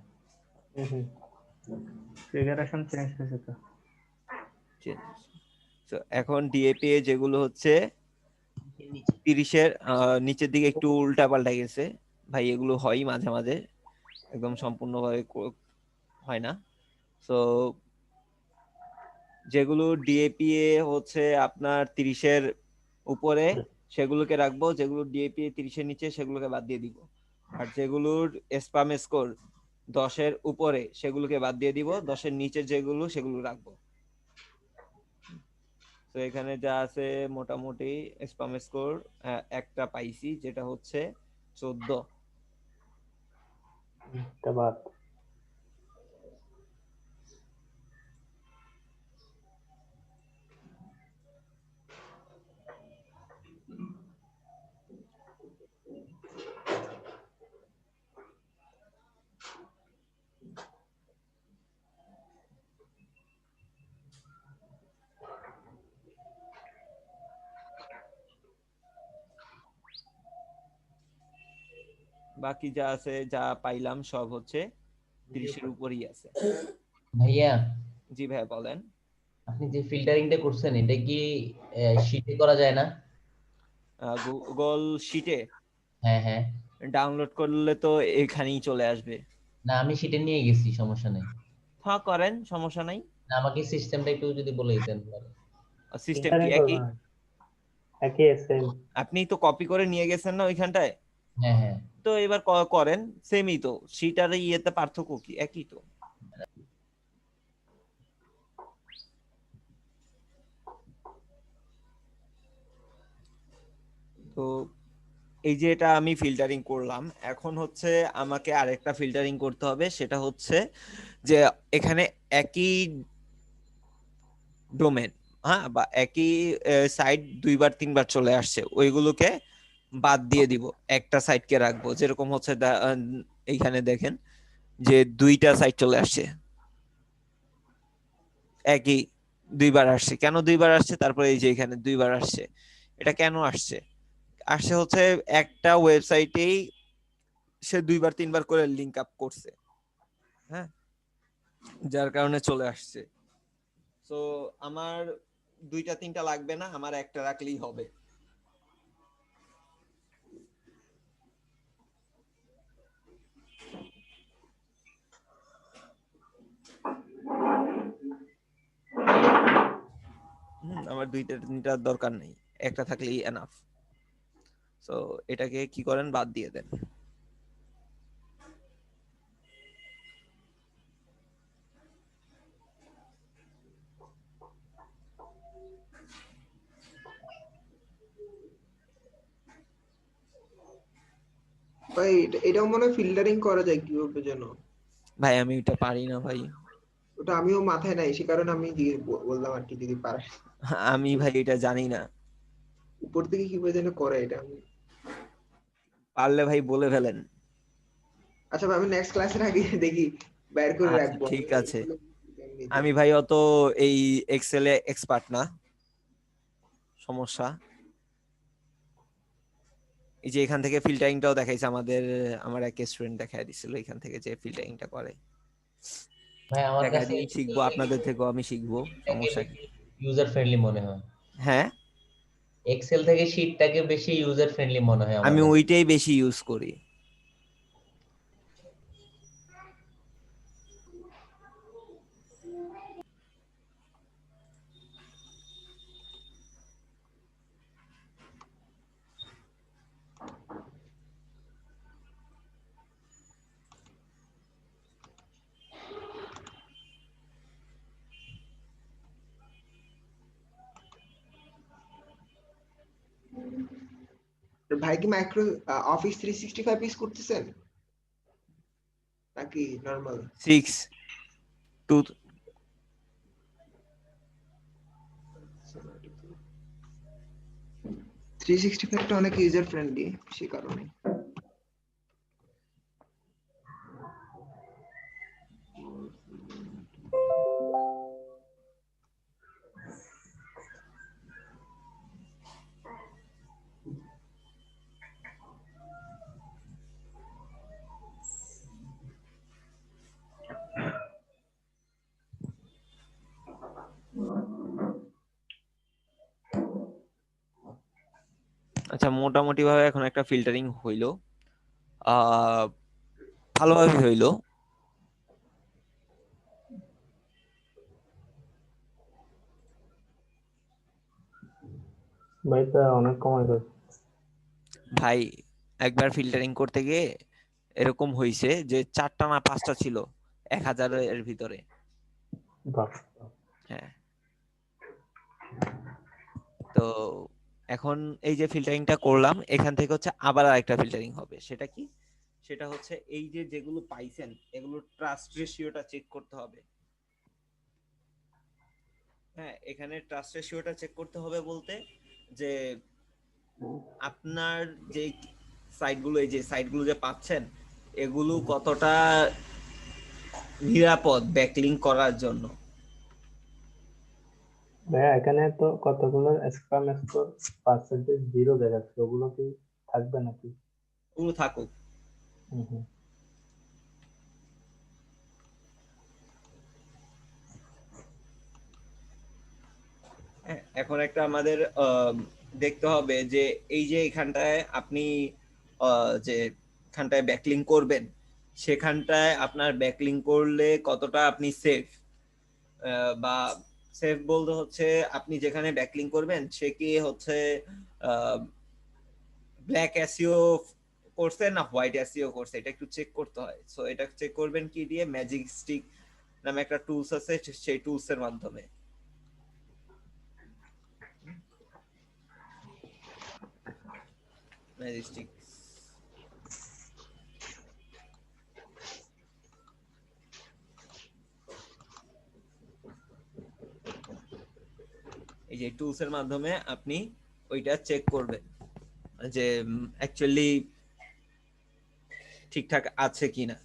ফিগারেশন চেঞ্জ হয়েছে তো। তো এখন ডিএপিএ যেগুলো হচ্ছে 30-এর নিচের দিকে একটু উল্টা পাল্টা গেছে ভাই, এগুলো হয় মাঝে মাঝে, একদম সম্পূর্ণভাবে হয় না। তো যেগুলো ডিএপিএ হচ্ছে আপনার 30-এর উপরে সেগুলোকে রাখবো, যেগুলো ডিএপিএ 30-এর নিচে সেগুলোকে বাদ দিয়ে দিব, আর যেগুলোর স্প্যাম স্কোর 10-এর উপরে সেগুলোকে বাদ দিয়ে দিব, 10-এর নিচে যেগুলো সেগুলো রাখবো। তো এখানে যা আছে মোটামুটি স্প্যাম স্কোর একটা পাইছি যেটা হচ্ছে 14। বাদ বাকি যা আছে যা পাইলাম সব হচ্ছে 30-এর উপরেই আছে। ভাইয়া জি ভাইয়া বলেন। আপনি যে ফিল্টারিংটা করছেন এটা কি শীটে করা যায় না? গুগল শিটে হ্যাঁ হ্যাঁ। ডাউনলোড করলে তো এখানেই চলে আসবে। না আমি শীটে নিয়ে গেছি, সমস্যা নেই। হ্যাঁ করেন, সমস্যা নাই। না আমাকে সিস্টেমটা একটু যদি বলে দিতেন। সিস্টেম কি ফিল্টারিং একই? করবেন একই সেম। আপনি তো কপি করে নিয়ে গেছেন না ওইখানটায়? হ্যাঁ হ্যাঁ। তো এবার করেন, সেমই তো, শিট আর ইয়েতে পার্থক্য কি? একই তো। তো এই যে এটা আমি ফিল্টারিং করলাম, এখন হচ্ছে আমাকে আরেকটা ফিল্টারিং করতে হবে, সেটা হচ্ছে যে এখানে একই ডোমেন, হ্যাঁ, বা একই সাইট 2বার 3বার চলে আসছে, ওইগুলোকে বাদ দিয়ে দিব, একটা সাইটকে রাখবো। যেরকম হচ্ছে এইখানে দেখেন যে 2টা সাইট চলে আসছে, একই 2বার আসছে। কেন 2বার আসছে? তারপরে এই যে এখানে 2বার আসছে, এটা কেন আসছে? আসছে হচ্ছে একটা ওয়েবসাইটেই সে 2বার 3বার করে লিংক আপ করছে, হ্যাঁ, যার কারণে চলে আসছে। তো আমার 2টা 3টা লাগবে না, আমার একটা রাখলেই হবে। আমার 2টা 3টার দরকার নেই, একটা থাকলেই এনাফ। তো এটাকে কি করেন, বাদ দিয়ে দেন। ভাই এটাও মনে হয় ফিল্টারিং করা যায় কিভাবে যেন। ভাই আমি এটা পারি না ভাই। ওটা আমিও মাথায় নাই, সে কারণে আমি বললাম আর কি, যদি পারে। আমি ভাই এটা জানি না, উপর থেকে কিভাবে যেন করে এটা। আমি পারলে ভাই বলে ফেলেন। আচ্ছা ভাই, আমি নেক্সট ক্লাসের আগে দেখি বের করে আচ্ছা রাখবো। ঠিক আছে। আমি ভাই অত এই এক্সেলে এক্সপার্ট না, সমস্যা। এই যে এখান থেকে ফিল্টারিংটাও দেখাইছে আমার এক স্টুডেন্ট দেখাই দিছিল এখান থেকে যে ফিল্টারিংটা করে। ভাই আমার দেখাই কাছে দিন, শিখবো, আপনাদের থেকেও আমি শিখবো, সমস্যা কি? ইউজার ফ্রেন্ডলি মনে হয়। হ্যাঁ এক্সেল থেকে শীটটাকে বেশি ইউজার ফ্রেন্ডলি মনে হয় আমার আমি কাছে। ওইটাই বেশি ইউজ করি। ভাই কি মাইক্রো অফিস 365 ইউজ করতেছেন নাকি নরমাল? 6 365 টা অনেক ইউজার ফ্রেন্ডলি, সে কারণে। আচ্ছা, মোটামুটি ভাবে এখন একটা ফিল্টারিং হইলো, ভালোভাবে হইলো। ভাই তা অনেক কমাই গেছে। ভাই একবার ফিল্টারিং করতে গিয়ে এরকম হইছে যে 4টা না 5টা ছিল 1000-এর ভিতরে। বাহ, হ্যাঁ, তো এখন এই যে ফিল্টারিংটা করলাম, এখান থেকে হচ্ছে আবার আরেকটা ফিল্টারিং হবে। সেটা কি? সেটা হচ্ছে এই যে যেগুলো পাইছেন এগুলো ট্রাস্ট রেশিওটা চেক করতে হবে। হ্যাঁ, এখানে ট্রাস্ট রেশিওটা চেক করতে হবে বলতে যে আপনার যে সাইটগুলো, এই যে সাইটগুলো যে পাচ্ছেন এগুলো কতটা নিরাপদ ব্যাকলিংক করার জন্য। ভাইয়া এখানে তো কতগুলো স্প্যাম স্কোর পার্সেন্টেজ 0 দেখাচ্ছে, ওগুলো কি থাকবে নাকি? ওগুলো থাকুক। হুম হুম। হ্যাঁ, এখন একটা আমাদের দেখতে হবে যে এই যে এখানটায় আপনি যে এখানটায় ব্যাকলিংক করবেন সেখানটায় আপনার ব্যাকলিংক করলে কতটা আপনি সেফ, বা সেফ বলতে হচ্ছে আপনি যেখানে ব্যাকলিংক করবেন সে কি হচ্ছে ব্ল্যাক এসইও করছে না হোয়াইট এসইও করছে, এটা একটু চেক করতে হয়। সো এটা চেক করবেন কি দিয়ে? ম্যাজিক স্টিক নামে একটা টুলস আছে, সেই টুলস এর মাধ্যমে। ম্যাজিক স্টিক এই যে টুলস এর মাধ্যমে আপনি ওইটা চেক করবেন যে অ্যাকচুয়ালি ঠিকঠাক আছে কিনা।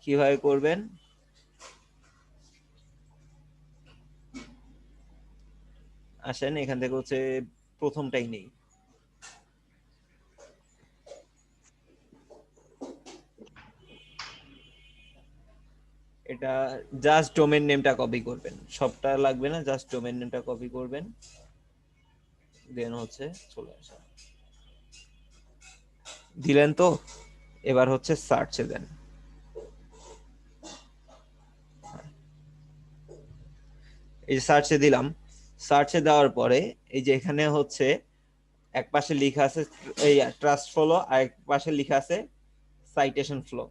কিভাবে করবেন? আসেন এখান থেকে হচ্ছে প্রথমটাই নেই। এটা জাস্ট ডোমেন নেমটা কপি করবেন, সবটা লাগবে না, জাস্ট ডোমেন নেমটা কপি করবেন, দেন হচ্ছে চলে আসা দিলেন। তো এবার হচ্ছে সার্চে দেন। এই যে সার্চে দিলাম, সার্চে দেওয়ার পরে এই যে এখানে হচ্ছে এক পাশে লেখা আছে এই ট্রাস্ট ফলো, আর এক পাশে লেখা আছে সাইটেশন ফ্লো।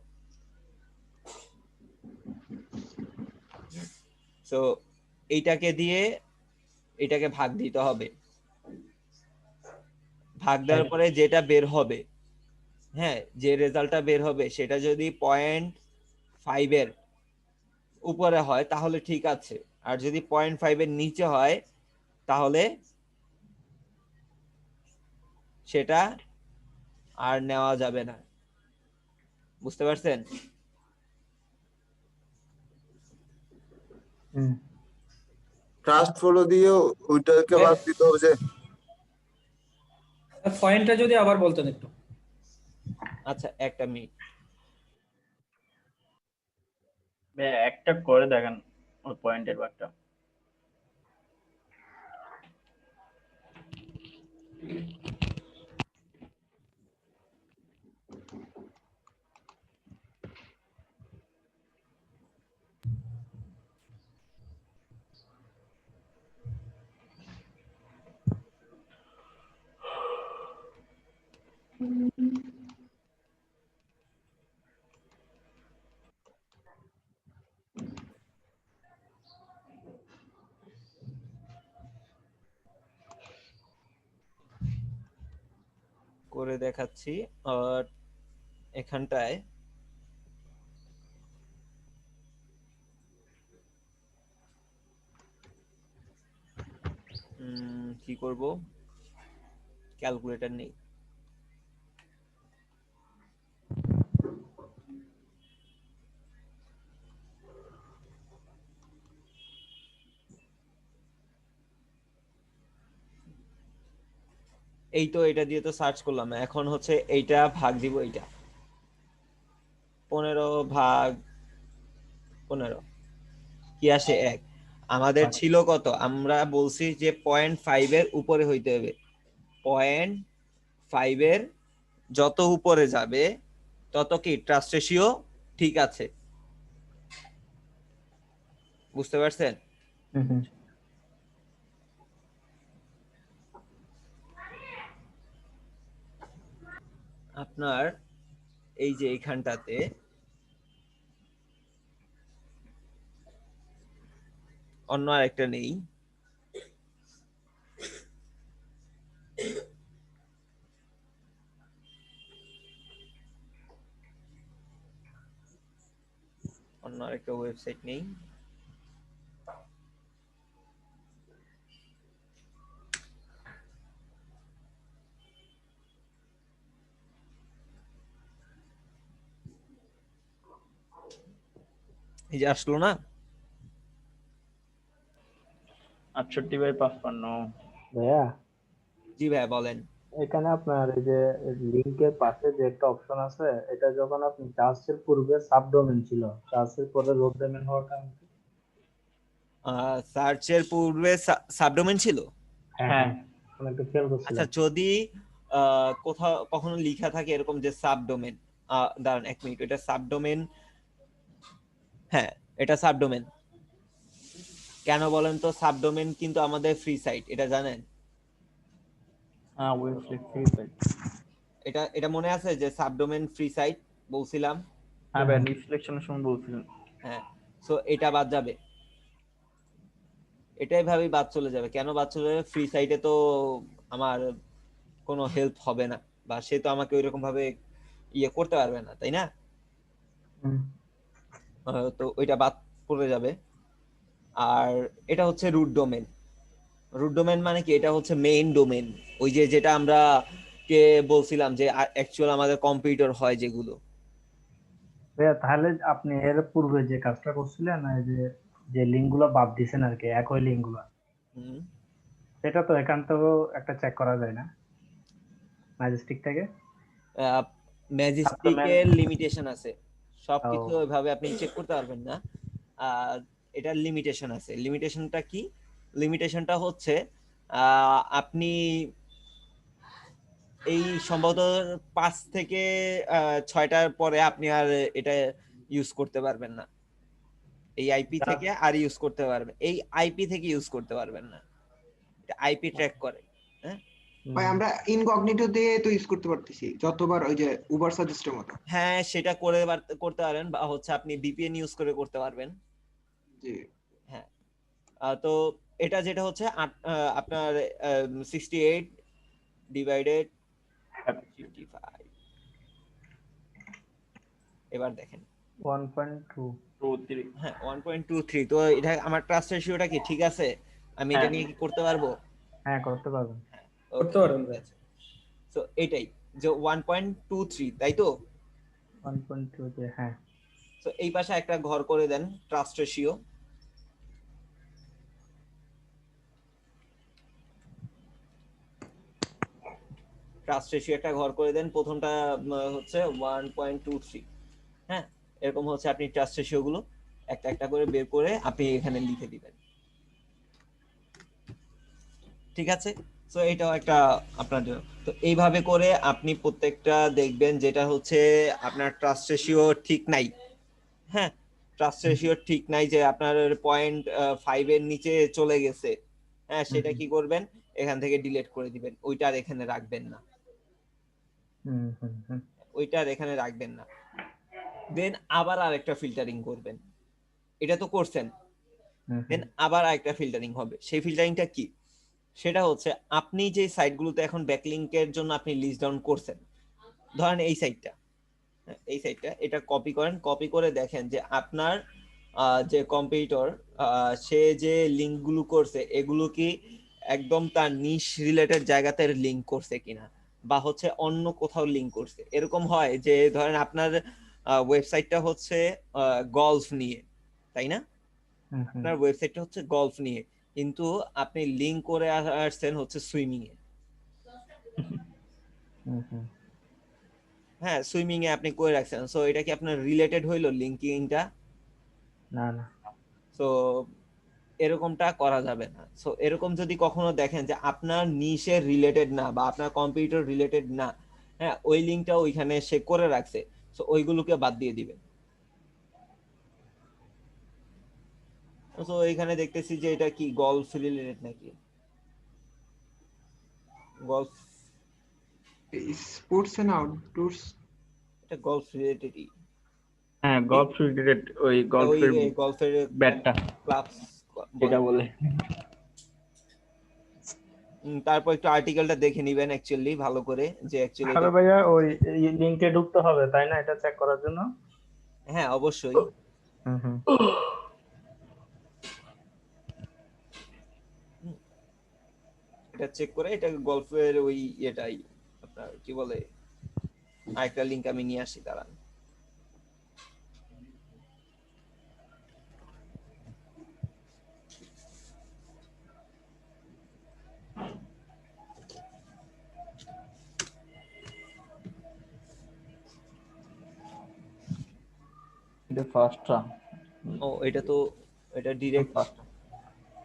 সো এইটাকে দিয়ে এটাকে ভাগ দিতে হবে। ভাগ দেওয়ার পরে যেটা বের হবে, হ্যাঁ, যে রেজাল্টটা বের হবে সেটা যদি 0.5 এর উপরে হয় তাহলে ঠিক আছে, আর যদি 0.5 এর নিচে হয় তাহলে সেটা আর নেওয়া যাবে না। বুঝতে পারছেন? ট্রাস্ট ফলো দিয়ে ওইটাকে বাদ দিতে হবে যে। পয়েন্টটা যদি আবার বলতেন একটু। আচ্ছা, একটা মিনিট। একটা করে দেখেন ওই পয়েন্টের বারটা। করে দেখাচ্ছি। আর এখানটায় কি করব, ক্যালকুলেটর নেই। এই তো এটা দিয়ে তো সার্চ করলাম, এখন হচ্ছে এইটা ভাগ দিব, এইটা 15 ভাগ 15 কি আসে 1। আমাদের ছিল কত, আমরা বলছি যে 0.5 এর উপরে হইতে হবে। 0.5 এর যত উপরে যাবে তত কি ট্রাস্ট রেশিও ঠিক আছে, বুঝতে পারছেন? আপনার এই যে এইখানটাতে অন্য আরেকটা নেই, অন্য আরেকটা ওয়েবসাইট নেই, এই যে আসলো না 68/55। ভাইয়া জি ভাই বলেন। এখানে আপনার এই যে লিংকের পাশে যে একটা অপশন আছে, এটা যখন আপনি চার্জের পূর্বে সাবডোমেন ছিল, চার্জের পরে রোড ডোমেন হওয়ার কারণ কি? সার্চের পূর্বে সাবডোমেন ছিল। হ্যাঁ আমি একটু খেয়াল আচ্ছা, করছিলাম। যদি কোথাও কখনো লেখা থাকে এরকম যে সাবডোমেন, দাঁড়ান 1 মিনিট, এটা সাবডোমেন, হ্যাঁ এটা সাবডোমেন। কেন বলেন তো? সাবডোমেন কিন্তু আমাদের ফ্রি সাইট, এটা জানেন? হ্যাঁ ওয়েবসাইট ফ্রি সাইট। এটা মনে আছে যে সাবডোমেন ফ্রি সাইট বলছিলাম? হ্যাঁ ভাই নিউ সিলেকশনের সময় বলছিলেন। হ্যাঁ, সো এটা বাদ যাবে, এটাই ভাবি বাদ চলে যাবে। কেন বাদ চলে যাবে? ফ্রি সাইটে তো আমার কোনো হেল্প হবে না, বা সে তো আমাকে ওইরকম ভাবে ইয়ে করতে পারবে না, তাই না? তো ওইটা বাদ পড়ে যাবে। আর এটা হচ্ছে রুট ডোমেন। রুট ডোমেন মানে কি? এটা হচ্ছে মেইন ডোমেন, ওই যে যেটা আমরা কে বলছিলাম যে অ্যাকচুয়াল আমাদের কম্পিউটার হয় যেগুলো। ভাইয়া তাহলে আপনি এর পূর্বে যে কাজটা করছিলেন, এই যে যে লিংক গুলো বাদ দিছেন আর কি, একই লিংক গুলো, সেটা তো এখান থেকেও একটা চেক করা যায় না ম্যাজেস্টিক থেকে? ম্যাজেস্টিকের লিমিটেশন আছে, সবকিছু ওইভাবে আপনি চেক করতে পারবেন না। এটার লিমিটেশন আছে। লিমিটেশনটা কি? লিমিটেশনটা হচ্ছে আপনি এই সম্ভবত 5 থেকে 6টার পরে আপনি আর এটা ইউজ করতে পারবেন না। এই আইপি থেকে আর ইউজ করতে পারবেন, এই আইপি থেকে ইউজ করতে পারবেন না। এটা আইপি ট্র্যাক করে। হ্যাঁ ভাই আমরা ইনকগনিটো দিয়ে তো ইউজ করতে পারতেছি যতবার, ওই যে উবার সাজেস্টের মতো। হ্যাঁ সেটা করতে পারেন, বা হচ্ছে আপনি ভিপিএন ইউজ করে করতে পারবেন। জি হ্যাঁ, তো এটা যেটা হচ্ছে আপনার 68 ডিভাইডেড 55, এবার দেখেন 1.23। হ্যাঁ 1.23। তো এটা আমার ট্রাস্ট রেশিওটা কি ঠিক আছে? আমি এটা নিয়ে কি করতে পারবো? হ্যাঁ করতে পারবেন। করতে পারেন ভাই। তো এটাই যে 1.23, তাই তো? 1.23 হ্যাঁ। তো এই পাশে একটা ঘর করে দেন ট্রাস্ট রেশিও। ট্রাস্ট রেশিও একটা ঘর করে দেন, প্রথমটা হচ্ছে 1.23। হ্যাঁ, এরকম হচ্ছে আপনি ট্রাস্ট রেশিও গুলো একটা একটা করে বের করে আপনি এখানে লিখে দিবেন, ঠিক আছে? সো এটাও একটা আপনার জন্য। তো এইভাবে করে আপনি প্রত্যেকটা দেখবেন যেটা হচ্ছে আপনার ট্রাস্ট রেশিও ঠিক নাই। হ্যাঁ, ট্রাস্ট রেশিও ঠিক নাই, যে আপনার 0.5 এর নিচে চলে গেছে। হ্যাঁ, সেটা কি করবেন? এখান থেকে ডিলিট করে দিবেন, ওইটা আর এখানে রাখবেন না। ওইটা আর এখানে রাখবেন না। দেন আবার আরেকটা ফিল্টারিং করবেন, এটা তো করছেন। দেন আবার আরেকটা ফিল্টারিং হবে। সেই ফিল্টারিংটা কি? সেটা হচ্ছে আপনি যে সাইটগুলোতে এখন ব্যাকলিংকের জন্য আপনি লিস্ট ডাউন করছেন, ধরেন এই সাইটটা, এই সাইটটা, এটা কপি করেন। কপি করে দেখেন যে আপনার যে কম্পিউটার সে যে লিঙ্কগুলো করছে এগুলো কি একদম তার নিশ রিলেটেড জায়গাতে লিঙ্ক করছে কিনা, বা হচ্ছে অন্য কোথাও লিঙ্ক করছে। এরকম হয় যে ধরেন আপনার ওয়েবসাইটটা হচ্ছে গলফ নিয়ে, তাই না? আপনার ওয়েবসাইটটা হচ্ছে গলফ নিয়ে, কিন্তু আপনি লিঙ্ক করে আসছেন হচ্ছে সুইমিং এ। হ্যাঁ, সুইমিং এ আপনি করে রাখছেন। সো এটা কি আপনার রিলেটেড হইলো লিঙ্কিংটা? না না। সো এরকমটা করা যাবে না। সো এরকম যদি কখনো দেখেন যে আপনার নিশের রিলেটেড না বা আপনার কম্পিউটার রিলেটেড না, হ্যাঁ, ওই লিঙ্কটা ওইখানে সে করে রাখছে, সো ওইগুলোকে বাদ দিয়ে দিবেন। তো এখানে দেখতেছি যে এটা কি গলফ রিলেটেড নাকি? গলফ, স্পোর্টস এন্ড আউটডোরস, এটা গলফ রিলেটেডই। হ্যাঁ, গলফ রিলেটেড, ওই ওই গলফের গলফের ব্যাটটা ক্লাব যেটা বলে। তারপর একটু আর্টিকেলটা দেখে নিবেন অ্যাকচুয়ালি ভালো করে, যে অ্যাকচুয়ালি আরে ভাইয়া ওই লিংকে ঢুকতে হবে তাই না এটা চেক করার জন্য? হ্যাঁ অবশ্যই। হুম। এটা চেক করে এটা গলফের ওই এটাই আপনার কি বলে, আরেকটা লিংক আমি নিয়ে আসি দাঁড়ান। এটা ফার্স্টটা। ও এটা তো, এটা ডিরেক্ট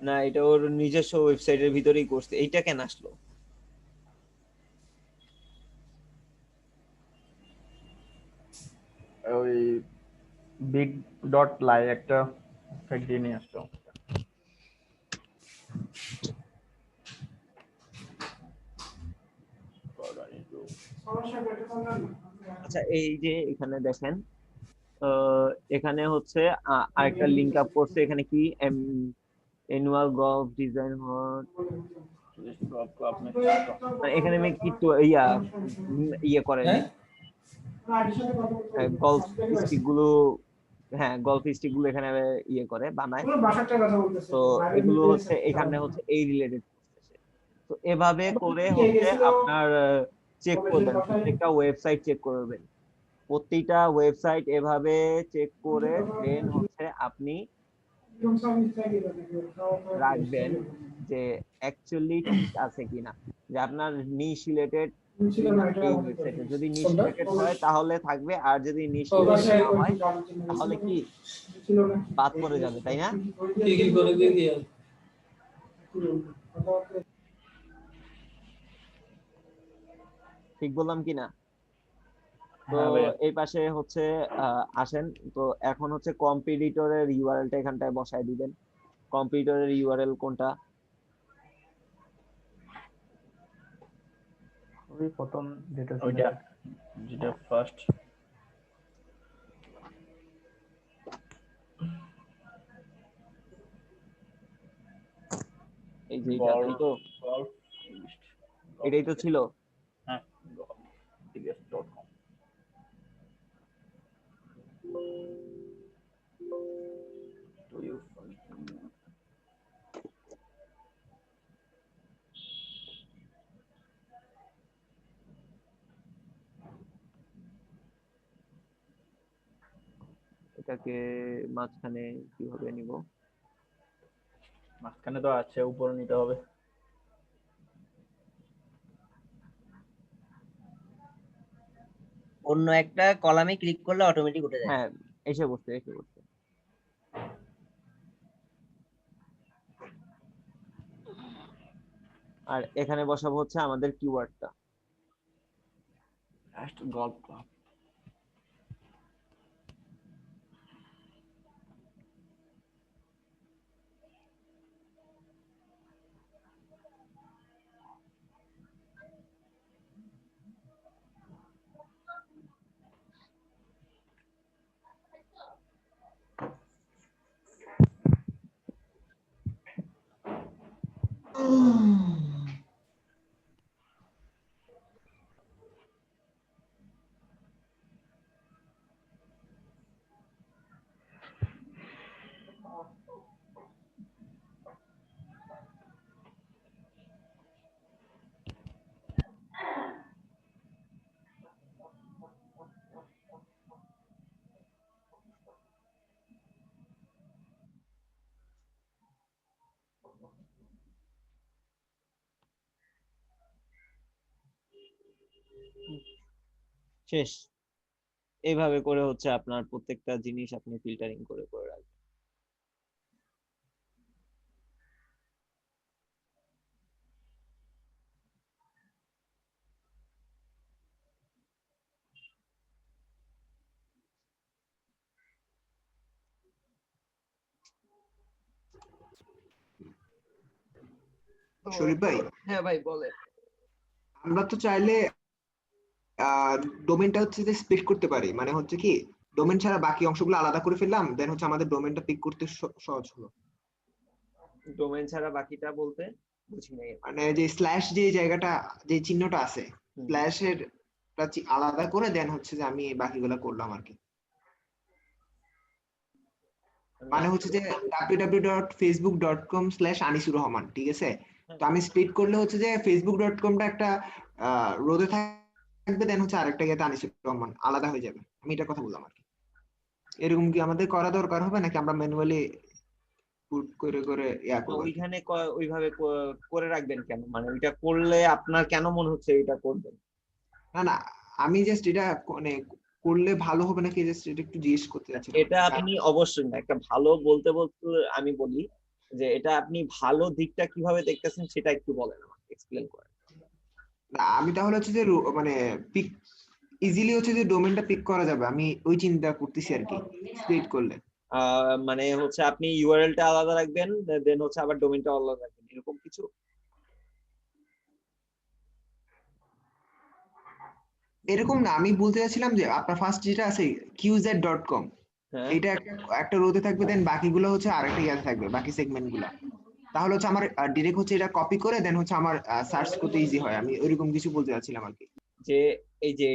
না, এটা ওর নিজস্ব ওয়েবসাইটের ভিতরেই করছে। এইটা কেন আসলো? ওই বিগ ডট লাই একটা ফেক দিয়ে নিয়ে আসতো। আচ্ছা এই যে এখানে দেখেন, এখানে হচ্ছে আরেকটা লিংক আপ করছে। এখানে কি অ্যানুয়াল গলফ ডিজাইন এখানে আমি কি তো ইয়ে করে হ্যাঁ গলফ স্টিক গুলো, হ্যাঁ গলফ স্টিক গুলো এখানে ইয়ে করে বানায়। তো এগুলো হচ্ছে এখানে হচ্ছে এই রিলেটেড। তো এভাবে করে হচ্ছে আপনার চেক করবেন, প্রত্যেকটা ওয়েবসাইট চেক করবেন, প্রতিটা ওয়েবসাইট এভাবে চেক করে দেন হচ্ছে আপনি রাখবেন যে অ্যাকচুয়ালি ঠিক আছে কিনা, যে আপনার নিশ রিলেটেড কিনা এই ওয়েবসাইটে। যদি নিশ রিলেটেড হয় তাহলে থাকবে, আর যদি নিশ রিলেটেড না হয় তাহলে কি বাদ পড়ে যাবে, তাই না? কি করে দিয়ে ঠিক বললাম কিনা? তো হ্যাঁ ভাইয়া। এই পাশে হচ্ছে আসেন। তো এখন হচ্ছে কম্পিটিটরের ইউআরএলটা এখানটায় বসায় দিবেন। কম্পিটিটরের ইউআরএল কোনটা? ওই প্রথম যেটা ছিল ওইটা যেটা ফার্স্ট। এই যে এটা, এই তো এটাই তো ছিল। হ্যাঁ, golf.com। এটাকে মাঝখানে কিভাবে নিব? মাঝখানে তো আছে, উপরে নিতে হবে। অন্য একটা কলামে ক্লিক করলে অটোমেটিক উঠে যায়। হ্যাঁ এসে বসছে, এসে বসছে। আর এখানে বসাবো হচ্ছে আমাদের কিওয়ার্ডটা। Golf club. শেষ। এইভাবে করে হচ্ছে আপনার প্রত্যেকটা জিনিস আপনি ফিল্টারিং করে করে রাখবেন। শরীফ ভাই, হ্যাঁ ভাই বলে। আমরা তো চাইলে ডোমেনটা হচ্ছে যে স্প্লিট করতে পারি, মানে হচ্ছে কি ডোমেন ছাড়া বাকি অংশগুলো আলাদা করে ফেললাম, দেন হচ্ছে আমাদের ডোমেনটা পিক করতে সহজ হলো। ডোমেন ছাড়া বাকিটা বলতে বুঝি নাই। মানে যে স্ল্যাশ যে জায়গাটা, যে চিহ্নটা আছে স্ল্যাশের আলাদা করে দেন হচ্ছে যে আমি বাকিগুলো করলাম আর কি। মানে হচ্ছে যে www.facebook.com/আনিসুর রহমান, ঠিক আছে? তো আমি স্প্লিট করলে হচ্ছে যে facebook.com-টা একটা রোদে থাকবে, দেন হচ্ছে আরেকটা ইয়েতে আনিসুর রহমান আলাদা হয়ে যাবে। আমি এটার কথা বললাম আর কি। এরকম কি আমাদের করা দরকার হবে নাকি আমরা ম্যানুয়ালি পুট করে করে করব? ওইখানে ওইভাবে করে রাখবেন কেন? মানে ওইটা করলে আপনার কেন মনে হচ্ছে এটা করবেন? না না, আমি জাস্ট এটা মানে করলে ভালো হবে নাকি জাস্ট এটা একটু জিজ্ঞেস করতে চাচ্ছিলাম। এটা আপনি অবশ্যই না, একটা ভালো বলতে বলতে আমি বলি যে এটা আপনি ভালো দিকটা কিভাবে দেখতেছেন সেটা একটু বলেন, আমাকে এক্সপ্লেন করেন। না আমি তাহলে হচ্ছে যে মানে পিক ইজিলি হচ্ছে যে ডোমেনটা পিক করা যাবে, আমি ওই চিন্তা করতেছি আর কি স্প্লিট করলে। মানে হচ্ছে আপনি ইউআরএলটা আলাদা রাখবেন, দেন হচ্ছে আবার ডোমেনটা আলাদা রাখবেন, এরকম কিছু? এরকম না, আমি বলতে চাচ্ছিলাম যে আপনার ফার্স্ট যেটা আছে qz.com, এটা একটা রোতে থাকবে, দেন বাকিগুলো হচ্ছে আরেকটা ইয়াতে থাকবে, বাকি সেগমেন্ট গুলো। তাহলে হচ্ছে আমার ডিরেক্ট হচ্ছে এটা কপি করে দেন হচ্ছে আমার সার্চ করতে ইজি হয়। আমি ওইরকম কিছু বলতে চাচ্ছিলাম আর কি। যে এই যে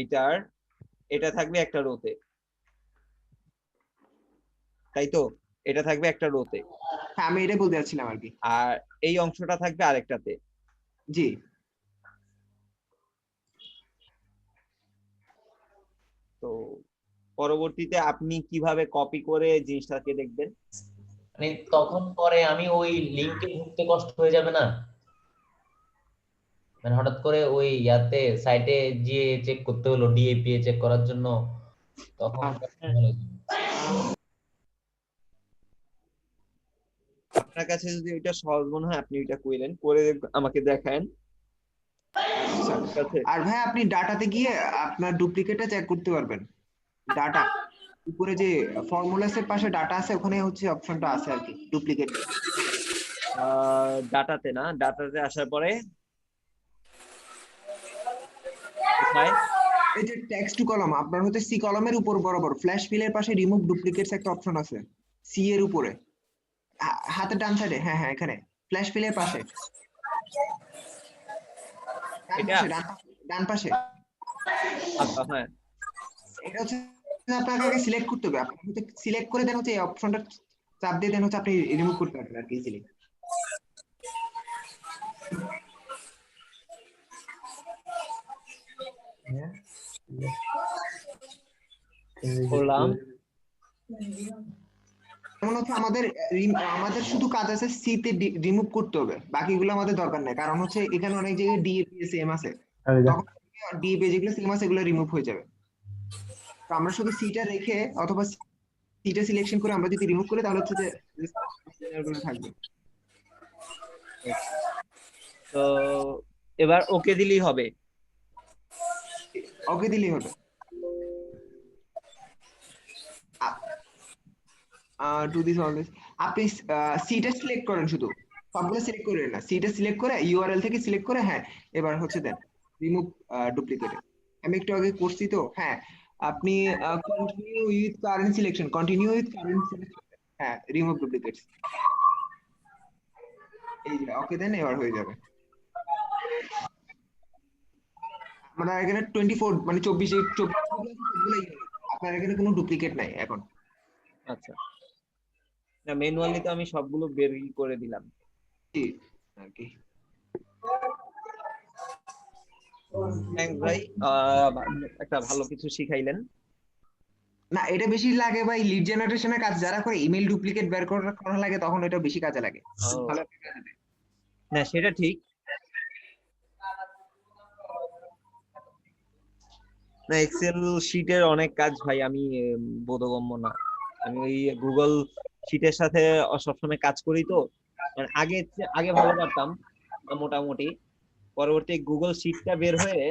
এটা থাকবে একটা রোতে, তাই তো? এটা থাকবে একটা রোতে। হ্যাঁ আমি এটাই বলতে চাচ্ছিলাম আর কি। আর এই অংশটা থাকবে আরেকটাতে। জি। তো পরবর্তীতে আপনি কিভাবে কপি করে জিনিসটাকে দেখবেন? মানে তখন পরে আমি ওই লিংকে ঢুকতে কষ্ট হয়ে যাবে না? মানে হঠাৎ করে ওই ইয়াতে সাইটে গিয়ে চেক করতে হলো, ডিএপিএ চেক করার জন্য, তখন আপনার কাছে যদি ওইটা সহজ মনে হয় আপনি ওইটা কইলেন, করে আমাকে দেখান। আর ভাই আপনি ডাটাতে গিয়ে আপনার ডুপ্লিকেটটা চেক করতে পারবেন। ডাটা উপরে যে ফর্মুলাসের পাশে ডাটা আছে, ওখানে হচ্ছে অপশনটা আছে আর কি, ডুপ্লিকেট। ডাটাতে না, ডাটাতে আসার পরে কোথায়? এই যে টেক্সট টু কলাম, আপনার হচ্ছে সি কলামের উপর বরাবর ফ্ল্যাশ ফিলের পাশে রিমুভ ডুপ্লিকেটস একটা অপশন আছে, সি এর উপরে হাতের ডান সাইডে। হ্যাঁ হ্যাঁ, এখানে ফ্ল্যাশ ফিলের পাশে ডান পাশে। আচ্ছা হ্যাঁ, এটা হচ্ছে আপনাকে আগে সিলেক্ট করতে হবে। আপনি হচ্ছে সিলেক্ট করে দেন হচ্ছে এই অপশনটা চাপ দিয়ে দেন হচ্ছে আপনি রিমুভ করতে পারবেন আর কি ইজিলি। করলাম। যেমন হচ্ছে আমাদের শুধু কাজ আছে সি তে রিমুভ করতে হবে, বাকিগুলো আমাদের দরকার নাই, কারণ হচ্ছে এখানে অনেক জায়গায় ডিএপি সেম আছে, তখন ডিএপি যেগুলো সেম আছে এগুলো রিমুভ হয়ে যাবে। তো আমরা শুধু সিটা রেখে অথবা সিটা সিলেকশন করে আমরা যদি রিমুভ করি তাহলে হচ্ছে যে গুলো থাকবে। তো এবার ওকে দিলেই হবে। ওকে দিলেই হবে। টু দিস অলওয়েজ আপনি সিটা সিলেক্ট করেন, শুধু সবগুলো সিলেক্ট করেন না, সিটা সিলেক্ট করে ইউআরএল থেকে সিলেক্ট করে হ্যাঁ এবার হচ্ছে দেন রিমুভ ডুপ্লিকেট। আমি একটু আগে করছি তো। হ্যাঁ আপনি continue with current selection, continue with current selection, হ্যাঁ রিমুভ ডুপ্লিকেটস, এই যে ওকে দেন এবার হয়ে যাবে। আমরা এখানে 24 মানে 24 আপনার এখানে কোনো ডুপ্লিকেট নাই এখন। আচ্ছা, না ম্যানুয়ালি তো আমি সবগুলো বের করে দিলাম। জি আর কি। থ্যাঙ্কস ভাই, একটা ভালো কিছু শিখাইলেন। না এটা বেশি লাগে ভাই লিড জেনারেশনের কাজ যারা করে, ইমেল ডুপ্লিকেট বের করা লাগে তখন এটা বেশি কাজে লাগে। ভালো না সেটা ঠিক না, এক্সেল শিটের অনেক কাজ ভাই আমি বোধগম্য না। আমি ওই গুগল শিটের সাথে সবসময় কাজ করি তো, মানে আগে ভালো পারতাম মোটামুটি, পরবর্তী গুগল শিটটা বের হয়ে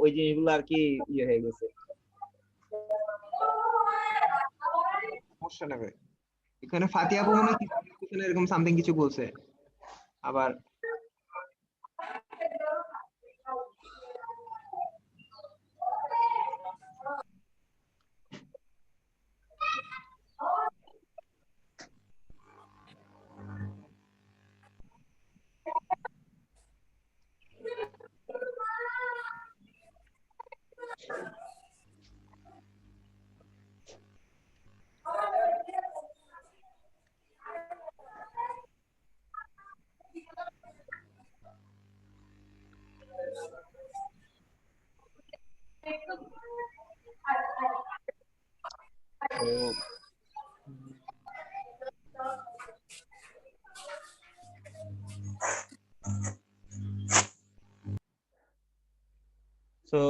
ওই জিনিসগুলো আর কি ইয়ে হয়ে গেছে। সমস্যা নেবে এখানে ফাতিয়া আপু মনে হয় এরকম সামথিং কিছু বলছে আবার। তো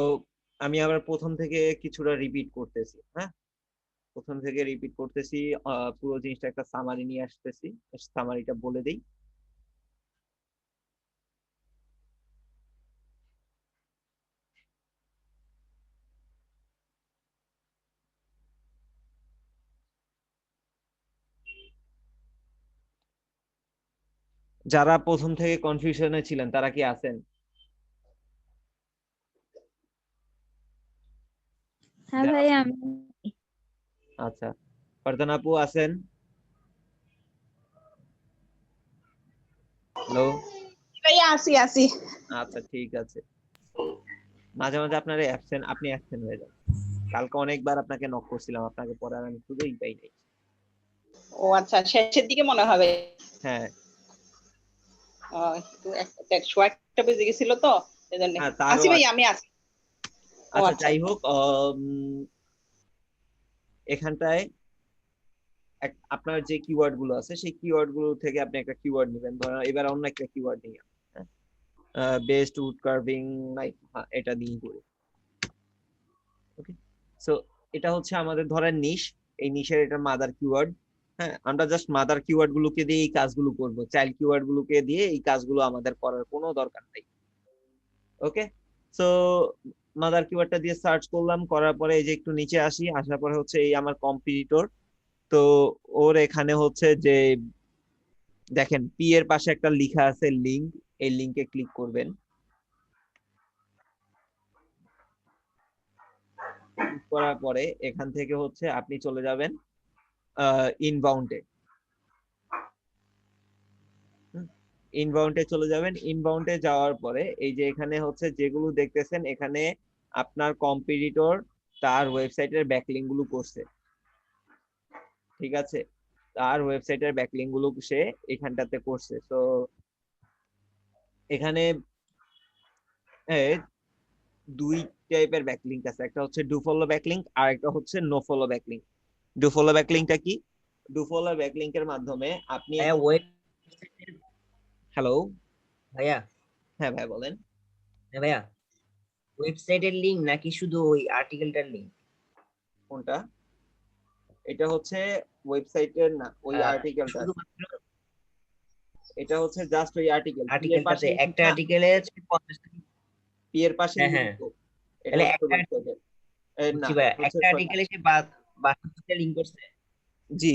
আমি আবার প্রথম থেকে কিছুটা রিপিট করতেছি। হ্যাঁ, প্রথম থেকে রিপিট করতেছি, পুরো জিনিসটা একটা সামারি নিয়ে আসতেছি, সামারিটা বলে দেই। যারা প্রথম থেকে কনফিউশনে ছিলেন তারা কি আছেন? হ্যাঁ ভাই আমি আচ্ছা, ফারজানা আপু আছেন? হ্যালো, ভাইয়া আসি আসি। আচ্ছা ঠিক আছে। মাঝে মাঝে আপনার আপনি অ্যাবসেন্ট হয়ে যান। কালকে অনেকবার আপনাকে নক করছিলাম, আপনাকে পরে আর আমি খুঁজেই পাই নাই। ও আচ্ছা, শেষের দিকে মনে হবে। হ্যাঁ, একটু একটা বেজে গেছিল তো এজন্য। তারও আসি ভাই, আমি আসি। আচ্ছা আচ্ছা। যাই হোক, এখানটায় আপনার যে কিওয়ার্ড গুলো আছে সেই কিওয়ার্ড গুলো থেকে আপনি একটা কিওয়ার্ড নেবেন। ধরেন এবার অন্য একটা কিওয়ার্ড নিয়ে বেস্ট উড কার্ভিং নাইফ, এটা দিয়ে করি। ওকে, সো এটা হচ্ছে আমাদের ধরেন নিশ, এই নিশের এটা মাদার কিওয়ার্ড। হ্যাঁ, আমরা জাস্ট মাদার কিওয়ার্ড গুলোকে দিয়ে এই কাজগুলো করব, চাইল্ড কিওয়ার্ড গুলোকে দিয়ে এই কাজগুলো আমাদের করার কোনো দরকার নেই। ওকে, সো মাদার কিওয়ার্ডটা দিয়ে সার্চ করলাম, করার পরে এই যে একটু নিচে আসি, আসার পরে হচ্ছে এই আমার কম্পিটিটর। তো ওর এখানে হচ্ছে যে দেখেন পি এর পাশে একটা লেখা আছে লিংক, এই লিংকে ক্লিক করবেন। করার পরে এখান থেকে হচ্ছে আপনি চলে যাবেন ইনবাউন্ডে। ইনবাউন্ডে চলে যাবেন। ইনবাউন্ডে যাওয়ার পরে এই যে এখানে হচ্ছে যেগুলো দেখতেছেন, এখানে আপনার কম্পিটিটর তার ওয়েবসাইটের ব্যাকলিংক গুলো করছে। ঠিক আছে, তার ওয়েবসাইটের ব্যাকলিংক গুলো সে এখানটাতে করছে। তো এখানে দুই টাইপের ব্যাকলিংক আছে, একটা হচ্ছে ডু ফলো ব্যাকলিংক আর একটা হচ্ছে no follow backlink. Do follow ব্যাকলিংকটা কি? ডু ফলো ব্যাকলিংকের মাধ্যমে আপনি হ্যালো ভাইয়া। হ্যাঁ ভাই বলেন। হ্যাঁ ভাইয়া, ওয়েবসাইটের লিংক নাকি শুধু ওই আর্টিকেলটার লিংক? কোনটা? এটা হচ্ছে ওয়েবসাইটের না, ওই আর্টিকেলটা। এটা হচ্ছে জাস্ট ওই আর্টিকেলটাতে একটা আর্টিকেলে 50 পি এর পাশে হ্যাঁ এটা তাহলে হচ্ছে একটা ওয়েবসাইটের না, বুঝছি ভাইয়া, হচ্ছে একটা আর্টিকেলে সে 62টা লিংক করছে। জি,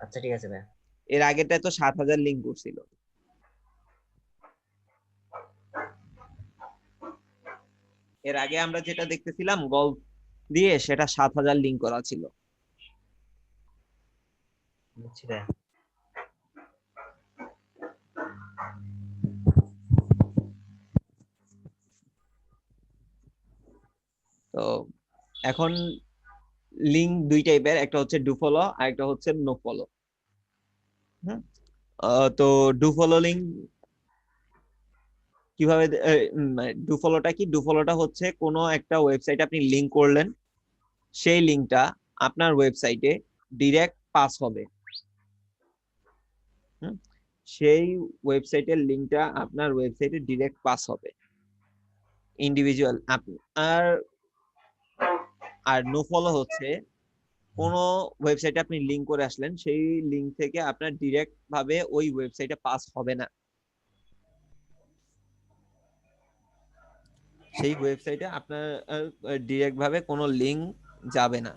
আচ্ছা ঠিক আছে ভাইয়া। এর আগেটা তো 7000 লিংক করছিল। এর আগে আমরা যেটা দেখতেছিলাম গল্প দিয়ে, সেটা 7000 লিংক করা ছিল। বুঝছি ভাইয়া। তো এখন লিংক দুই টাইপের, একটা হচ্ছে ডু ফলো আর একটা হচ্ছে নো ফলো। তো ডু ফলো লিংক কিভাবে, ডু ফলোটা কি? ডু ফলোটা হচ্ছে কোনো একটা ওয়েবসাইটে আপনি লিংক করলেন, সেই লিংকটা আপনার ওয়েবসাইটে ডিরেক্ট পাস হবে। সেই ওয়েবসাইটের লিংকটা আপনার ওয়েবসাইটে ডিরেক্ট পাস হবে ইন্ডিভিজুয়াল। আর নো ফলো হচ্ছে কোনো ওয়েবসাইটে আপনি লিংক করে আসলেন, সেই লিংক থেকে আপনার ডিরেক্ট ভাবে ওই ওয়েবসাইটে পাস হবে না, সেই ওয়েবসাইটে আপনার ডিরেক্ট ভাবে কোনো লিংক যাবে না।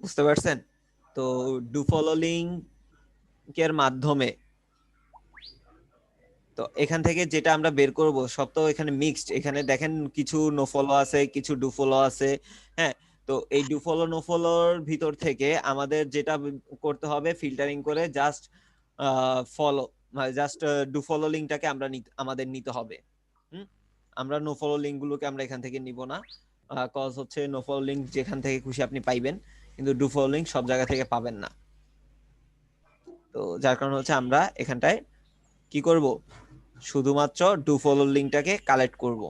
বুঝতে পারছেন? তো ডু ফলো লিংকের মাধ্যমে, তো এখান থেকে যেটা আমরা বের করব সব তো এখানে মিক্সড। এখানে দেখেন কিছু নো ফলো আছে, কিছু ডু ফলো আছে। হ্যাঁ, তো এই ডু ফলো নো ফলোর ভিতর থেকে আমাদের যেটা করতে হবে, ফিল্টারিং করে just follow, just do follow লিংকটাকে আমাদের নিতে হবে। আমরা নো ফলো লিংক গুলোকে আমরা এখান থেকে নিব না, কজ হচ্ছে নো ফলো লিংক যেখান থেকে খুশি আপনি পাইবেন, কিন্তু ডু ফলো লিংক সব জায়গা থেকে পাবেন না। তো যার কারণে হচ্ছে আমরা এখানটায় কি করব, শুধুমাত্র ডু ফলো লিংকটাকে কালেক্ট করব।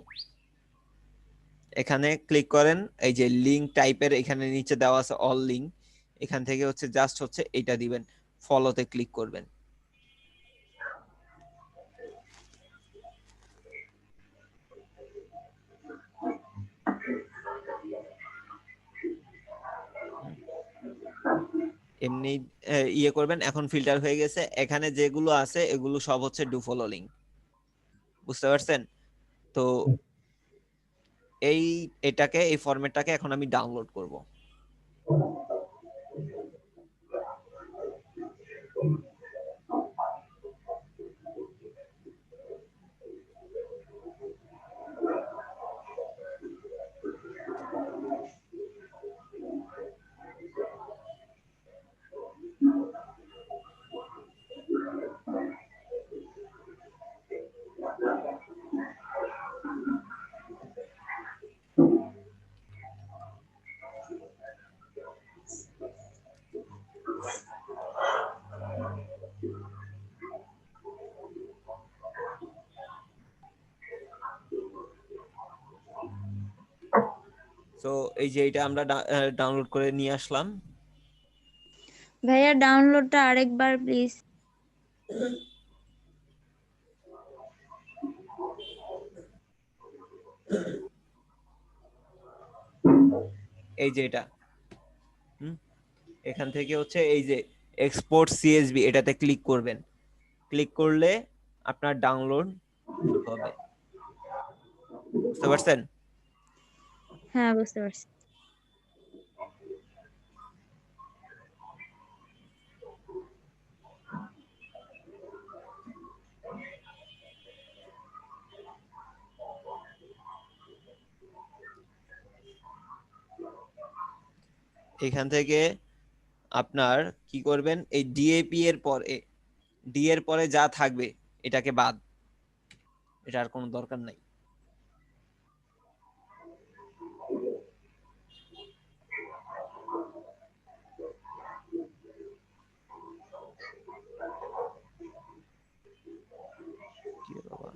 এখানে ক্লিক করেন, এই যে লিংক টাইপের এখানে নিচে দেওয়া আছে অল লিংক, এখান থেকে হচ্ছে জাস্ট হচ্ছে এটা দিবেন, ফলোতে ক্লিক করবেন। এমনি ইয়ে করবেন। এখন ফিল্টার হয়ে গেছে, এখানে যেগুলো আছে এগুলো সব হচ্ছে ডু ফলো লিংক, বুঝতে পারছেন? তো এটাকে এই ফরম্যাটটাকে এখন আমি ডাউনলোড করব। তো এই যে এটা আমরা ডাউনলোড করে নিয়ে আসলাম। ভাইয়া ডাউনলোডটা আরেকবার প্লিজ। এই যে এটা এখান থেকে হচ্ছে এই যে এক্সপোর্ট সিএসভি এটাতে ক্লিক করবেন। ক্লিক করলে আপনার ডাউনলোড শুরু হবে, বুঝতে পারছেন? হ্যাঁ বুঝতে পারছি। এখান থেকে আপনার কি করবেন, এই ডিএপি এর পরে ডি এর পরে যা থাকবে এটাকে বাদ, এটা আর কোনো দরকার নাই। কি বাবা,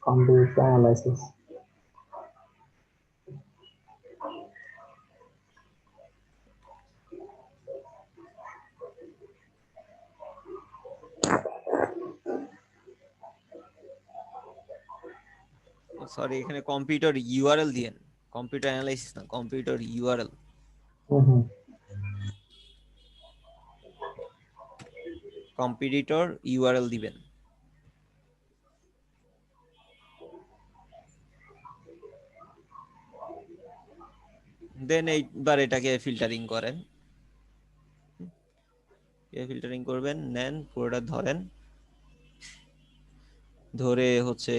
Computer analysis. সরি এখানে কম্পিউটার ইউআরএল দিয়েন, কম্পিউটার অ্যানালাইসিস না, কম্পিউটার ইউআরএল। কম্পিটিটর ইউআরএল দিবেন। দেন এইবার এটাকে ফিল্টারিং করেন, ফিল্টারিং করবেন, নেন পুরোটা ধরেন, ধরে হচ্ছে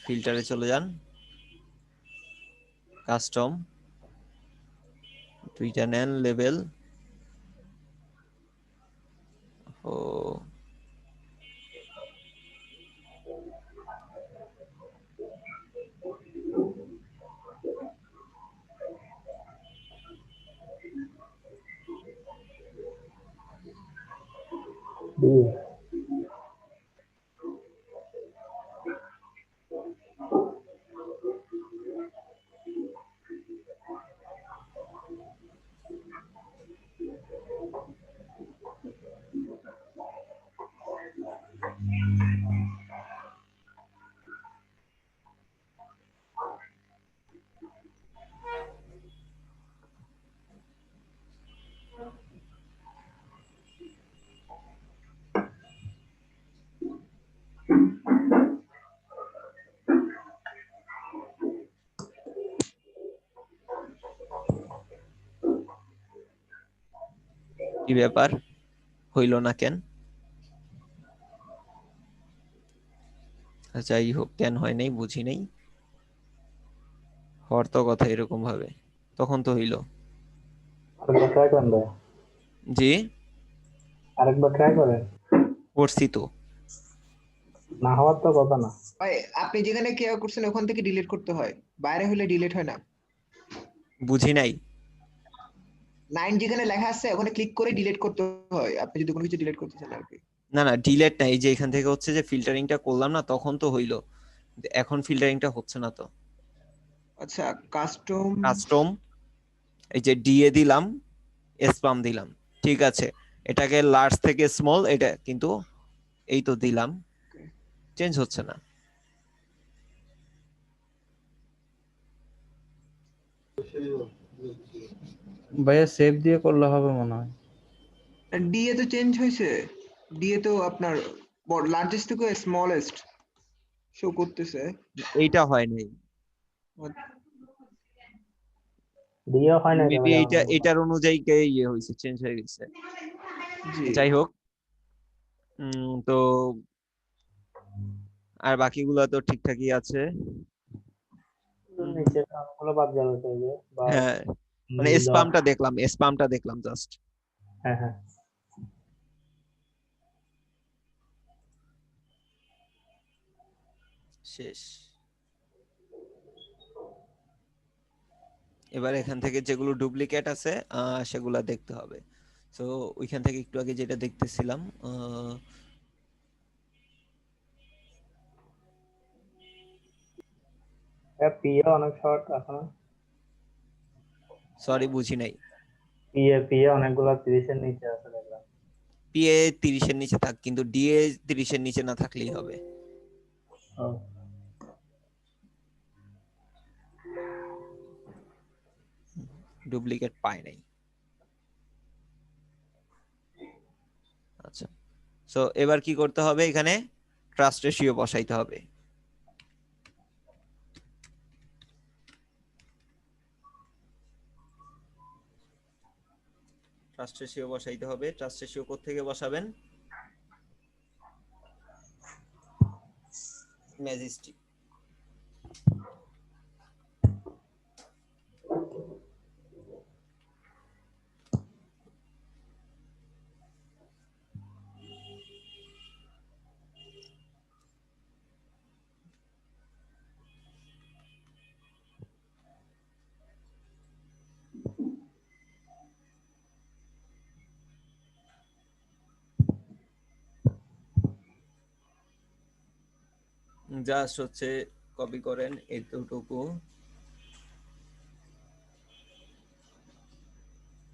ফিল্টারে চলে যান, কাস্টম দুইটা নেন, লেভেল ও কি ব্যাপার, হইল না কেন? যাই হোক, কেন হয় নাই বুঝি নাই, হওয়ার তো কথা এরকম ভাবে, তখন তো হইল। আরেকবার ট্রাই করেন ভাই, জি আরেকবার ট্রাই করেন। করছি তো। না হওয়ার তো কথা না। ভাই আপনি যেখানে কেয়ার করছেন ওখান থেকে ডিলিট করতে হয়, বাইরে হলে ডিলিট হয় না। বুঝি নাই। 9 যেখানে লেখা আছে ওখানে ক্লিক করে ডিলিট করতে হয়, আপনি যদি কোনো কিছু ডিলিট করতে চান আর কি। না না, ডিলেট নাই, এই যে এখান থেকে হচ্ছে যে ফিল্টারিংটা করলাম না, তখন তো হইলো, এখন ফিল্টারিংটা হচ্ছে না তো। আচ্ছা কাস্টম, কাস্টম, এই যে ডিএ দিলাম, স্পাম দিলাম, ঠিক আছে, এটাকে লার্জ থেকে স্মল, এটা কিন্তু এই তো দিলাম, চেঞ্জ হচ্ছে না। ভাইয়া সেভ দিয়ে করলে হবে মনে হয়। ডিএ তো চেঞ্জ হয়েছে, ডিএ তো আপনার লার্জেস্ট থেকে স্মলেস্ট শো করতেছে। এইটা হয় নাই, দিয়েও হয় না মেবি এইটা এটার অনুযায়ী ইয়ে হয়েছে, চেঞ্জ হয়ে গেছে। জি যাই হোক, তো আর বাকিগুলো তো ঠিকঠাকই আছে। নিচে কামগুলো বাদ যাবে তাইলে, বা হ্যাঁ, মানে স্পামটা দেখলাম জাস্ট। হ্যাঁ হ্যাঁ শেষ। এবার এখান থেকে যেগুলো ডুপ্লিকেট আছে সেগুলা দেখতে হবে। তো ওইখান থেকে একটু আগে যেটা দেখতেছিলাম, পিএ অনেক শর্ট আছে না? সরি বুঝি নাই। পিএ অনেকগুলো 30 এর নিচে আছে দেখলাম। পিএ 30 এর নিচে থাক, কিন্তু ডিএ 30 এর নিচে না থাকলেই হবে। ডুপ্লিকেট পাই নাই। আচ্ছা, সো এবার কি করতে হবে, এখানে ট্রাস্ট রেশিও বসাইতে হবে। ট্রাস্ট রেশিও বসাইতে হবে। ট্রাস্ট রেশিও কোত্থেকে বসাবেন? ম্যাজেস্টিক। জাস্ট হচ্ছে কপি করেন এতটুকু,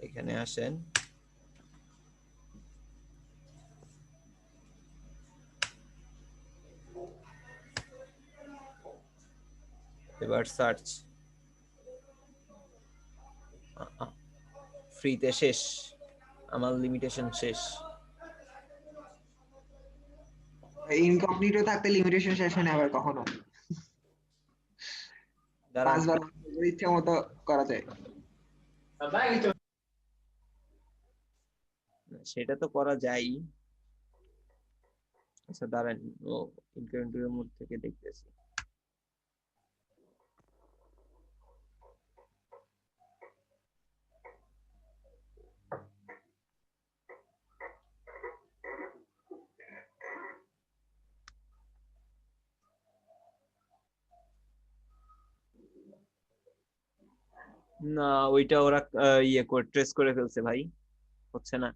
এখানে আসেন, এবার সার্চ, ফ্রিতে শেষ, আমার লিমিটেশন শেষ। ইনকমপ্লিটও থাকতে লিমিটেশন শেষ হয় না আবার কখনো, 5 বার ইচ্ছা মতো করা যায়। সেটা তো করা যায়। আচ্ছা দাঁড়ান, ও ইনক্রিমেন্টের মোড থেকে দেখতেছি। না, ওইটা ওরা ইয়ে করে ট্রেস করে ফেলছে ভাই, হচ্ছে না।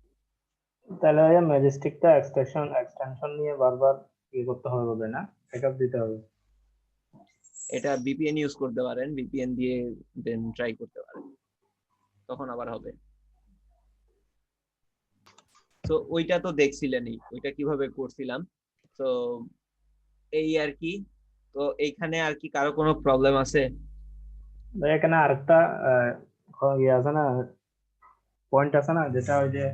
তাহলে ভাইয়া ম্যাজেস্টিকটা এক্সটেনশন নিয়ে বারবার করতে হবে না, ব্যাকআপ দিতে হবে। এটা ভিপিএন ইউজ করতে পারেন, ভিপিএন দিয়ে দেন ট্রাই করতে পারেন, তখন আবার হবে। তো ওইটা তো দেখছিলেনই, ওইটা কিভাবে করছিলাম, তো এই আর কি। তো এইখানে আর কি কারো কোনো প্রবলেম আছে? ভাই এখানে আরেকটা ইয়ে আছে না, পয়েন্ট আছে না, যেটা ওই যে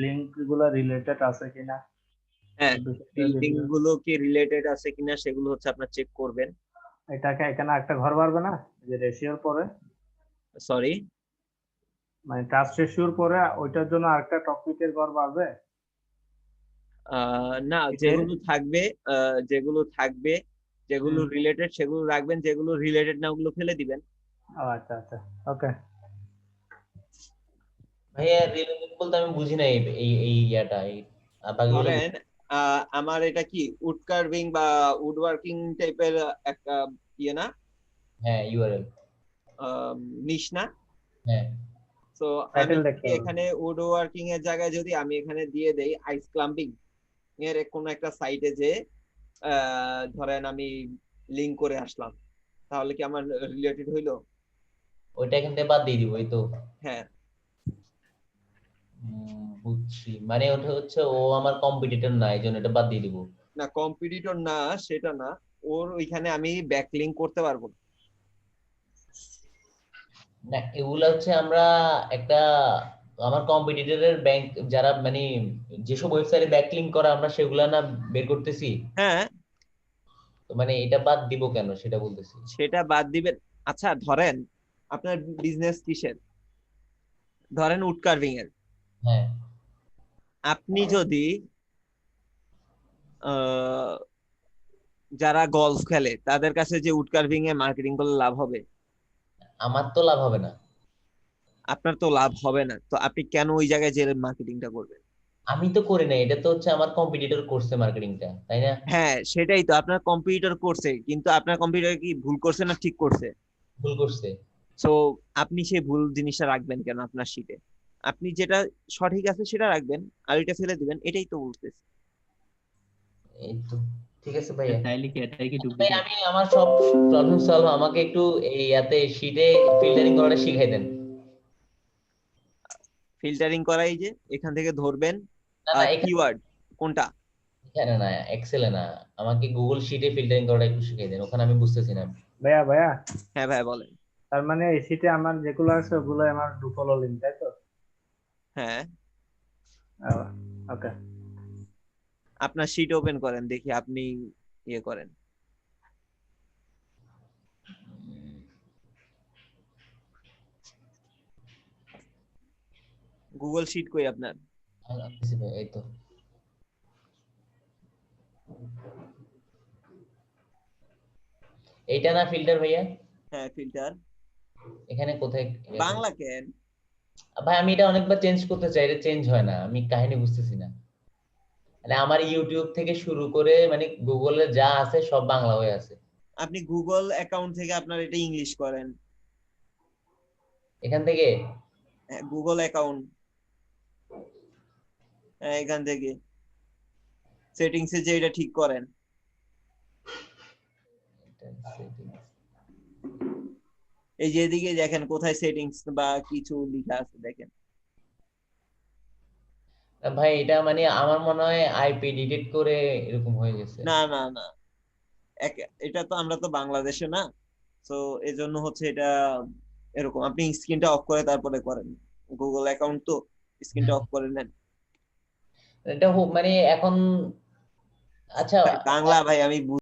লিংক গুলো রিলেটেড আছে কিনা। হ্যাঁ, লিংক গুলো কি রিলেটেড আছে কিনা সেগুলো হচ্ছে আপনার চেক করবেন। এটাকে এখানে একটা ঘর বাড়বে না, যে রেশিওর পরে। সরি, মানে টাস্ক শেষ পরে ওইটার জন্য আরেকটা টপিকের ঘর বাড়বে? না, যেগুলো থাকবে যেগুলো হুম। রিলেটেড সেগুলো রাখবেন, যেগুলো রিলেটেড না ওগুলো ফেলে দিবেন। আচ্ছা আচ্ছা, ওকে। ভাইয়া রিলেটেড বলতে আমি বুঝি না এই ইয়াটা বাকিগুলো ধরেন আমার এটা কি উড কার্ভিং বা উড ওয়ার্কিং টাইপের একটা ইয়ে না, হ্যাঁ ইউআরএল নিশ না? হ্যাঁ তো আমি টাইটেল দেখতে হবে। এখানে উড ওয়ার্কিং এর জায়গায় যদি আমি এখানে দিয়ে দেই আইস ক্লাম্পিং এর কোনো একটা সাইটে যে ধরেন আমি লিংক করে আসলাম, তাহলে কি আমার রিলেটেড হইলো? ওইটা এখান থেকে বাদ দিয়ে দিব, এই তো। হ্যাঁ, বুঝছি, মানে ওটা হচ্ছে ও আমার কম্পিটিটর না, এই জন্য এটা বাদ দিয়ে দিব। না কম্পিটিটর না, সেটা না, ওর ওইখানে আমি ব্যাকলিংক করতে পারবো না। না এগুলা হচ্ছে আমরা একটা আমার কম্পিটিটরের ব্যাংক যারা মানে যেসব ওয়েবসাইটে ব্যাকলিংক করা আমরা সেগুলা না বের করতেছি। হ্যাঁ, তো মানে এটা বাদ দিব কেন সেটা বলতেছি। সেটা বাদ দিবেন। আচ্ছা ধরেন আপনার বিজনেস কিসের, ধরেন উড কার্ভিং এর। হ্যাঁ আপনি যদি যারা গলফ খেলে তাদের কাছে যে উড কার্ভিং এ মার্কেটিং করলে লাভ হবে? আমার তো লাভ হবে না। আপনার তো লাভ হবে না, তো আপনি কেন ওই জায়গায় যে মার্কেটিংটা করবেন? আমি তো করি না, এটা তো হচ্ছে আমার কম্পিটিটর করছে মার্কেটিংটা, তাই না? হ্যাঁ সেটাই তো, আপনার কম্পিটিটর করছে, কিন্তু আপনার কম্পিটিটর কি ভুল করছে না ঠিক করছে? ভুল করছে। সো আপনি সেই ভুল জিনিসটা রাখবেন কেন আপনার শিটে? আপনি যেটা সঠিক আছে সেটা রাখবেন, আর ওইটা ফেলে দিবেন, এটাই তো বলতেছি। এই তো ঠিক আছে ভাইয়া। তাইলে কি এটাই কি ভাই ডুপ্লিকেট? আমি আমার সব প্রবলেম সলভ, আমাকে একটু এই ইয়াতে শীটে ফিল্টারিং করাটা শিখাই দেন। ফিল্টারিং করাই যে এখান থেকে ধরবেন না না এখানে কিওয়ার্ড কোনটা। না এক্সেলে না, আমাকে গুগল শীটে ফিল্টারিং করাটা একটু শিখাই দেন, ওখানে আমি বুঝতেছি না। ভাইয়া হ্যাঁ ভাই বলেন। তার মানে এই শীটে আমার যেগুলো আছে ওগুলো আমার ডুফলো লিংক, তাই তো? হ্যাঁ, ওকে। আপনার শীট ওপেন করেন, দেখি আপনি ইয়ে করেন। গুগল শীট কই আপনার? এই তো এইটা না ফিল্টার ভাইয়া? হ্যাঁ ফিল্টার। এখানে কোথায় বাংলা কেন ভাই? আমি এটা অনেকবার চেঞ্জ করতে চাই, এটা চেঞ্জ হয় না, আমি কাহিনী বুঝতেছি না। মানে আমার ইউটিউব থেকে শুরু করে মানে গুগলে যা আছে সব বাংলা হয়ে আছে। আপনি গুগল অ্যাকাউন্ট থেকে আপনার এটা ইংলিশ করেন। এখান থেকে গুগল অ্যাকাউন্ট, এখান থেকে সেটিংস এ যে এটা ঠিক করেন। এই যে এদিকে দেখেন কোথায় সেটিংস বা কিছু লেখা আছে দেখেন। ভাই এটা মানে আমার মনে হয় আইপি ডিলিট করে এরকম হয়ে গেছে। না না না, এটা তো আমরা তো বাংলাদেশে না, তো এজন্য হচ্ছে এটা এরকম। আপনি স্ক্রিনটা অফ করে তারপরে করেন, গুগল অ্যাকাউন্ট তো স্ক্রিনটা অফ করে নেন। এটা মানে এখন আচ্ছা বাংলা ভাই আমি